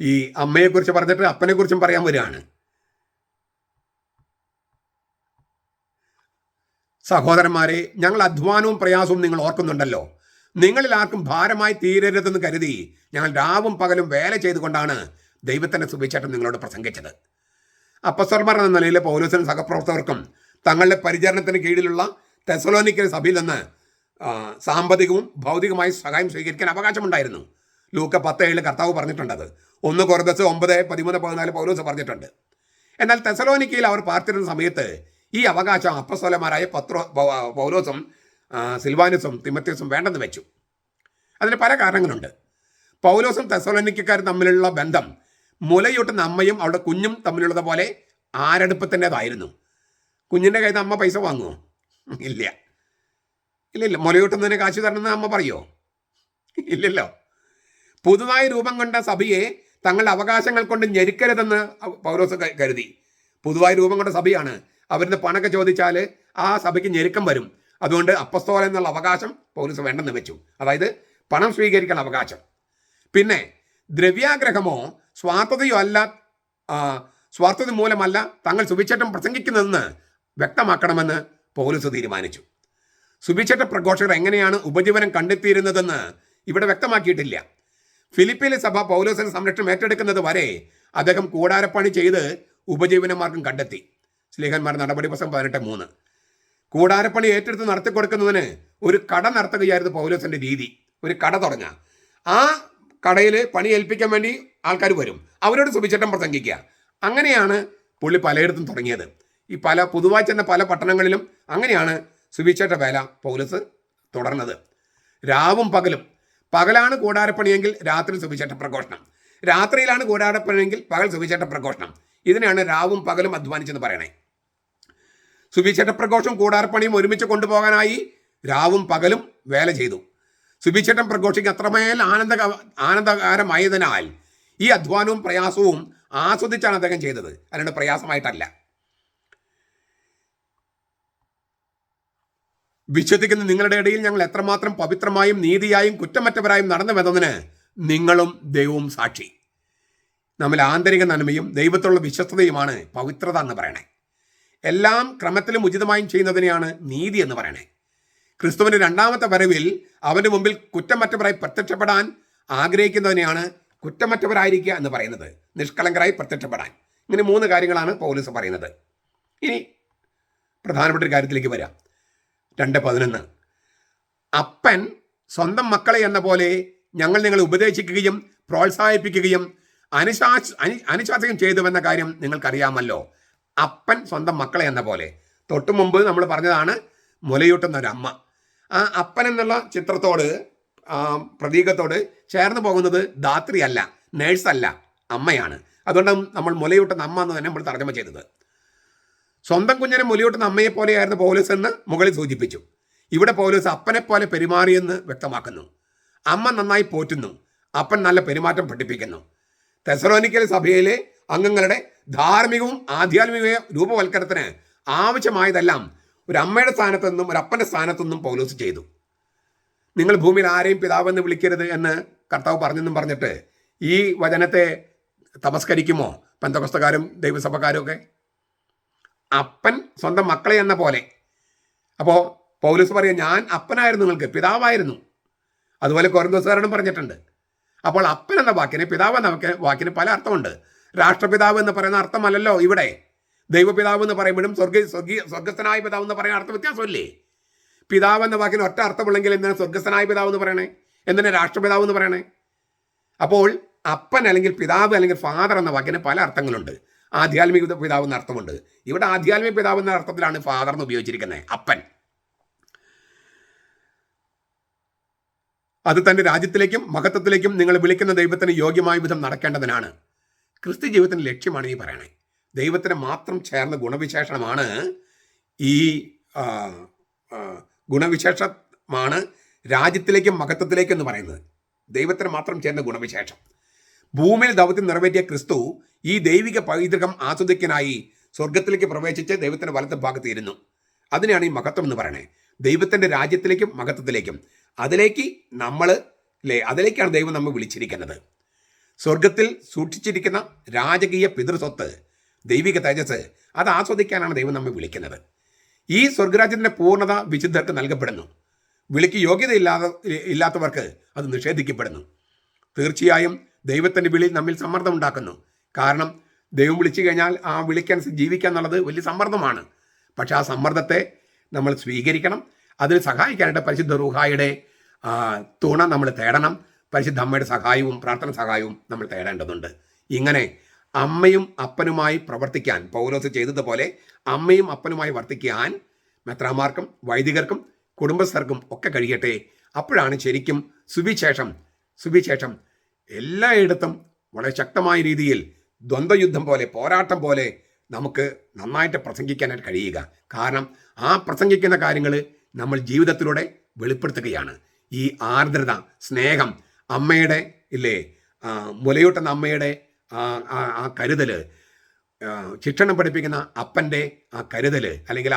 ഈ അമ്മയെക്കുറിച്ച് പറഞ്ഞിട്ട് അപ്പനെക്കുറിച്ചും പറയാൻ വരികയാണ്. സഹോദരന്മാരെ, ഞങ്ങൾ അധ്വാനവും പ്രയാസവും നിങ്ങൾ ഓർക്കുന്നുണ്ടല്ലോ. നിങ്ങളിൽ ആർക്കും ഭാരമായി തീരരുതെന്ന് കരുതി ഞങ്ങൾ രാവും പകലും വേല ചെയ്തുകൊണ്ടാണ് ദൈവത്തിൻ്റെ സുവിശേഷം നിങ്ങളോട് പ്രസംഗിച്ചത്. അപ്പസ്തലന്മാർ എന്ന നിലയിൽ പൗലോസിനും സഹപ്രവർത്തകർക്കും തങ്ങളുടെ പരിചരണത്തിന് കീഴിലുള്ള തെസലോനിക്കൽ സഭയിൽ നിന്ന് സാമ്പത്തികവും ഭൗതികമായി സഹായം സ്വീകരിക്കാൻ അവകാശമുണ്ടായിരുന്നു. ലൂക്ക 10:7 കർത്താവ് പറഞ്ഞിട്ടുണ്ടത്. 1 കൊരിന്ത്യർ 9:13-14 പൗലോസ് പറഞ്ഞിട്ടുണ്ട്. എന്നാൽ തെസലോനിക്കയിൽ അവർ പാർത്തിരുന്ന സമയത്ത് ഈ അവകാശം അപ്പസ്തലന്മാരായ പൗലോസും സിൽവാനുസും തിമോഥെയോസും വേണ്ടെന്ന് വെച്ചു. അതിന് പല കാരണങ്ങളുണ്ട്. പൗലോസും തെസലോനിക്കക്കാരും തമ്മിലുള്ള ബന്ധം മുലയൂട്ടുന്ന അമ്മയും അവളുടെ കുഞ്ഞും തമ്മിലുള്ളത് പോലെ ആരടുപ്പത്തിൻ്റെതായിരുന്നു. കുഞ്ഞിൻ്റെ കയ്യിൽ നിന്ന് അമ്മ പൈസ വാങ്ങുമോ? ഇല്ല. മുലയൂട്ടുന്നതിന് കാശ് തരണമെന്ന് അമ്മ പറയുമോ? ഇല്ലല്ലോ. പുതുതായി രൂപം കൊണ്ട സഭയെ തങ്ങളുടെ അവകാശങ്ങൾ കൊണ്ട് ഞെരുക്കരുതെന്ന് പൗലോസ് കരുതി. പുതുതായി രൂപം കൊണ്ട സഭയാണ്. അവരിന്ന് പണമൊക്കെ ചോദിച്ചാൽ ആ സഭയ്ക്ക് ഞെരുക്കം വരും. അതുകൊണ്ട് അപ്പസ്തോലൻ എന്നുള്ള അവകാശം പൗലോസ് വേണ്ടെന്ന് വെച്ചു. അതായത് പണം സ്വീകരിക്കാൻ അവകാശം. പിന്നെ ദ്രവ്യാഗ്രഹമോ സ്വാർത്ഥത മൂലമല്ല തങ്ങൾ സുവിശേഷം പ്രസംഗിക്കുന്നതെന്ന് വ്യക്തമാക്കണമെന്ന് പൗലോസ് തീരുമാനിച്ചു. സുവിശേഷ പ്രഘോഷകർ എങ്ങനെയാണ് ഉപജീവനം കണ്ടെത്തിയിരുന്നതെന്ന് ഇവിടെ വ്യക്തമാക്കിയിട്ടില്ല. ഫിലിപ്പിയിലെ സഭ പൗലോസിന്റെ സംരക്ഷണം ഏറ്റെടുക്കുന്നത് വരെ അദ്ദേഹം കൂടാരപ്പണി ചെയ്ത് ഉപജീവനമാർഗം കണ്ടെത്തി. സ്ലീഹന്മാർ നടപടി പുസ്തകം 18:3. കൂടാരപ്പണി ഏറ്റെടുത്ത് നടത്തിക്കൊടുക്കുന്നതിന് ഒരു കട നടത്തുകയായിരുന്നു പൗലോസിന്റെ രീതി. ഒരു കട തുടങ്ങുക, ആ കടയിൽ പണി ഏൽപ്പിക്കാൻ വേണ്ടി ആൾക്കാർ വരും, അവരോട് സുവിശേഷം പ്രസംഗിക്കുക. അങ്ങനെയാണ് പുള്ളി പലയിടത്തും തുടങ്ങിയത്. ഈ പുതുവായി ചെന്ന പല പട്ടണങ്ങളിലും അങ്ങനെയാണ് സുവിശേഷ വേല പൗലോസ് തുടർന്നത്. രാവും പകലും. പകലാണ് കൂടാരപ്പണിയെങ്കിൽ രാത്രി സുവിശേഷ പ്രഘോഷണം, രാത്രിയിലാണ് കൂടാരപ്പണിയെങ്കിൽ പകൽ സുവിശേഷ പ്രഘോഷണം. ഇതിനെയാണ് രാവും പകലും അധ്വാനിച്ചെന്ന് പറയണേ. സുവിശേഷ പ്രഘോഷം കൂടാരപ്പണിയും ഒരുമിച്ച് കൊണ്ടുപോകാനായി രാവും പകലും വേല ചെയ്തു. സുവിശേഷം പ്രഘോഷിക്ക് അത്രമേൽ ആനന്ദകരമായതിനാൽ ഈ അധ്വാനവും പ്രയാസവും ആസ്വദിച്ചാണ് അദ്ദേഹം ചെയ്തത്, അല്ലാണ്ട് പ്രയാസമായിട്ടല്ല. വിശ്വസിക്കുന്ന നിങ്ങളുടെ ഇടയിൽ ഞങ്ങൾ എത്രമാത്രം പവിത്രമായും നീതിയായും കുറ്റമറ്റവരായും നടന്നുവെന്നതിന് നിങ്ങളും ദൈവവും സാക്ഷി. നമ്മൾ ആന്തരിക നന്മയും ദൈവത്തിലുള്ള വിശ്വസ്തതയുമാണ് പവിത്രത എന്ന് പറയണേ. എല്ലാം ക്രമത്തിലും ഉചിതമായും ചെയ്യുന്നതിനെയാണ് നീതി എന്ന് പറയണേ. ക്രിസ്തുവിൻ്റെ രണ്ടാമത്തെ വരവിൽ അവൻ്റെ മുമ്പിൽ കുറ്റമറ്റവരായി പ്രത്യക്ഷപ്പെടാൻ ആഗ്രഹിക്കുന്നതിനെയാണ് കുറ്റമറ്റവരായിരിക്കുക എന്ന് പറയുന്നത്, നിഷ്കളങ്കരായി പ്രത്യക്ഷപ്പെടാൻ. ഇങ്ങനെ 3 കാര്യങ്ങളാണ് പൗലോസ് പറയുന്നത്. ഇനി പ്രധാനപ്പെട്ട ഒരു കാര്യത്തിലേക്ക് വരാം. 2:11. അപ്പൻ സ്വന്തം മക്കളെ എന്ന പോലെ ഞങ്ങൾ നിങ്ങളെ ഉപദേശിക്കുകയും പ്രോത്സാഹിപ്പിക്കുകയും അനുശാസനം ചെയ്തുവെന്ന കാര്യം നിങ്ങൾക്കറിയാമല്ലോ. അപ്പൻ സ്വന്തം മക്കളെ എന്ന പോലെ. തൊട്ടു മുമ്പ് നമ്മൾ പറഞ്ഞതാണ് മുലയൂട്ടുന്ന ഒരു അമ്മ. ആ അപ്പൻ എന്നുള്ള ചിത്രത്തോട്, പ്രതീകത്തോട് ചേർന്ന് പോകുന്നത് ധാത്രിയല്ല, നേഴ്സല്ല, അമ്മയാണ്. അതുകൊണ്ട് നമ്മൾ മുലയൂട്ടുന്ന അമ്മ എന്ന് തന്നെ നമ്മൾ തർജ്ജമ ചെയ്തത്. സ്വന്തം കുഞ്ഞിനെ മുലയൂട്ടുന്ന അമ്മയെ പോലെയായിരുന്നു പൗലോസ് എന്ന് മുകളിൽ സൂചിപ്പിച്ചു. ഇവിടെ പൗലോസ് അപ്പനെ പോലെ പെരുമാറിയെന്ന് വ്യക്തമാക്കുന്നു. അമ്മ നന്നായി പോറ്റുന്നു, അപ്പൻ നല്ല പെരുമാറ്റം പഠിപ്പിക്കുന്നു. തെസലോനിക്കൽ സഭയിലെ അംഗങ്ങളുടെ ധാർമ്മികവും ആധ്യാത്മിക രൂപവൽക്കരണത്തിന് ആവശ്യമായതെല്ലാം ഒരു അമ്മയുടെ സ്ഥാനത്തു നിന്നും ഒരു അപ്പൻ്റെ സ്ഥാനത്തു നിന്നും പൗലോസ് ചെയ്തു. നിങ്ങൾ ഭൂമിയിൽ ആരെയും പിതാവെന്ന് വിളിക്കരുത് എന്ന് കർത്താവ് പറഞ്ഞെന്നും പറഞ്ഞിട്ട് ഈ വചനത്തെ തമസ്കരിക്കുമോ പെന്തക്കോസ്തക്കാരും ദൈവസഭക്കാരും ഒക്കെ? അപ്പൻ സ്വന്തം മക്കളെ എന്ന പോലെ. അപ്പോൾ പൗലോസ് പറയുക, ഞാൻ അപ്പനായിരുന്നു, നിങ്ങൾക്ക് പിതാവായിരുന്നു. അതുപോലെ കൊരിന്ത്യക്കാരോടും പറഞ്ഞിട്ടുണ്ട്. അപ്പോൾ അപ്പൻ എന്ന വാക്കിന്, പിതാവ് എന്ന വാക്കിന് പല അർത്ഥമുണ്ട്. രാഷ്ട്രപിതാവ് എന്ന് പറയുന്ന അർത്ഥമല്ലല്ലോ ഇവിടെ. ദൈവപിതാവ് എന്ന് പറയുമ്പോഴും സ്വർഗസ്ഥനായ പിതാവ് എന്ന് പറയുന്ന അർത്ഥ വ്യത്യാസമില്ലേ? പിതാവ് എന്ന വാക്കിന് ഒറ്റ അർത്ഥമുള്ളെങ്കിൽ എന്തിനാണ് സ്വർഗസ്ഥനായ പിതാവ് എന്ന് പറയണേ? എന്തിനാണ് രാഷ്ട്രപിതാവ് എന്ന് പറയണേ? അപ്പോൾ അപ്പൻ അല്ലെങ്കിൽ പിതാവ് അല്ലെങ്കിൽ ഫാദർ എന്ന വാക്കിന് പല അർത്ഥങ്ങളുണ്ട്. ആധ്യാത്മിക പിതാവ് എന്ന അർത്ഥമുണ്ട്. ഇവിടെ ആധ്യാത്മിക പിതാവ് എന്ന അർത്ഥത്തിലാണ് ഫാദർ എന്ന് ഉപയോഗിച്ചിരിക്കുന്നത്, അപ്പൻ. അത് തൻ്റെ രാജ്യത്തിലേക്കും മഹത്വത്തിലേക്കും നിങ്ങൾ വിളിക്കുന്ന ദൈവത്തിന് യോഗ്യമായ വിധം നടക്കേണ്ടതിനാണ്. ക്രിസ്തു ജീവിതത്തിൻ്റെ ലക്ഷ്യമാണ് ഈ പറയണേ. ദൈവത്തിന് മാത്രം ചേർന്ന ഗുണവിശേഷണമാണ് ഈ ഗുണവിശേഷമാണ് രാജ്യത്തിലേക്കും മഹത്വത്തിലേക്കും എന്ന് പറയുന്നത്. ദൈവത്തിന് മാത്രം ചേർന്ന ഗുണവിശേഷം. ഭൂമിയിൽ ദൗത്യം നിറവേറ്റിയ ക്രിസ്തു ഈ ദൈവിക പൈതൃകം ആസ്വദിക്കാനായി സ്വർഗത്തിലേക്ക് പ്രവേശിച്ച് ദൈവത്തിൻ്റെ വലത്തെ ഭാഗത്ത് ഇരുന്നു. അതിനെയാണ് ഈ മഹത്വം എന്ന് പറയണേ. ദൈവത്തിൻ്റെ രാജ്യത്തിലേക്കും മഹത്വത്തിലേക്കും. അതിലേക്കാണ് ദൈവം നമ്മൾ വിളിച്ചിരിക്കുന്നത്. സ്വർഗത്തിൽ സൂക്ഷിച്ചിരിക്കുന്ന രാജകീയ പിതൃസ്വത്ത്, ദൈവിക തേജസ്, അത് ആസ്വദിക്കാനാണ് ദൈവം നമ്മെ വിളിക്കുന്നത്. ഈ സ്വർഗരാജ്യത്തിൻ്റെ പൂർണ്ണത വിശുദ്ധർക്ക് നൽകപ്പെടുന്നു. വിളിക്ക് ഇല്ലാത്തവർക്ക് അത് നിഷേധിക്കപ്പെടുന്നു. തീർച്ചയായും ദൈവത്തിൻ്റെ വിളി നമ്മിൽ സമ്മർദ്ദം ഉണ്ടാക്കുന്നു. കാരണം ദൈവം വിളിച്ചു കഴിഞ്ഞാൽ ആ വിളിക്കനുസരിച്ച് ജീവിക്കുക എന്നുള്ളത് വലിയ സമ്മർദ്ദമാണ്. പക്ഷെ ആ സമ്മർദ്ദത്തെ നമ്മൾ സ്വീകരിക്കണം. അതിൽ സഹായിക്കാനായിട്ട് പരിശുദ്ധ റൂഹായുടെ തുണ നമ്മൾ തേടണം. പരിശുദ്ധ അമ്മയുടെ സഹായവും പ്രാർത്ഥന സഹായവും നമ്മൾ തേടേണ്ടതുണ്ട്. ഇങ്ങനെ അമ്മയും അപ്പനുമായി പ്രവർത്തിക്കാൻ പൗലോസ് ചെയ്തതുപോലെ അമ്മയും അപ്പനുമായി വർത്തിക്കാൻ മെത്രാന്മാർക്കും വൈദികർക്കും കുടുംബസ്ഥർക്കും ഒക്കെ കഴിയട്ടെ. അപ്പോഴാണ് ശരിക്കും സുവിശേഷം എല്ലായിടത്തും വളരെ ശക്തമായ രീതിയിൽ ദ്വന്ദ്വയുദ്ധം പോലെ, പോരാട്ടം പോലെ നമുക്ക് നന്നായിട്ട് പ്രസംഗിക്കാനായിട്ട് കഴിയുക. കാരണം ആ പ്രസംഗിക്കുന്ന കാര്യങ്ങൾ നമ്മൾ ജീവിതത്തിലൂടെ വെളിപ്പെടുത്തുകയാണ്. ഈ ആർദ്രത, സ്നേഹം, അമ്മയുടെ മുലയൂട്ടുന്ന അമ്മയുടെ ആ കരുതൽ, ശിക്ഷണം പഠിപ്പിക്കുന്ന അപ്പൻ്റെ ആ കരുതൽ, അല്ലെങ്കിൽ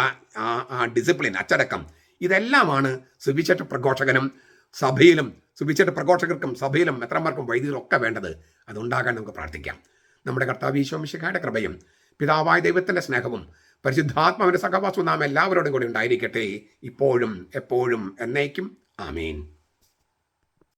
ആ ഡിസിപ്ലിൻ, അച്ചടക്കം, ഇതെല്ലാമാണ് സുവിശേഷ പ്രഘോഷകനും സഭയിലും, സുവിശേഷ പ്രഘോഷകർക്കും സഭയിലും മെത്രാന്മാർക്കും വൈദികർക്കും ഒക്കെ വേണ്ടത്. അതുണ്ടാകാൻ നമുക്ക് പ്രാർത്ഥിക്കാം. നമ്മുടെ കർത്താവ് ഈശോ മിശിഹായുടെ കൃപയും പിതാവായ ദൈവത്തിൻ്റെ സ്നേഹവും പരിശുദ്ധാത്മാവിൻ്റെ സഹവാസവും നാം എല്ലാവരോടും കൂടി ഉണ്ടായിരിക്കട്ടെ, ഇപ്പോഴും എപ്പോഴും എന്നേക്കും. ആമീൻ.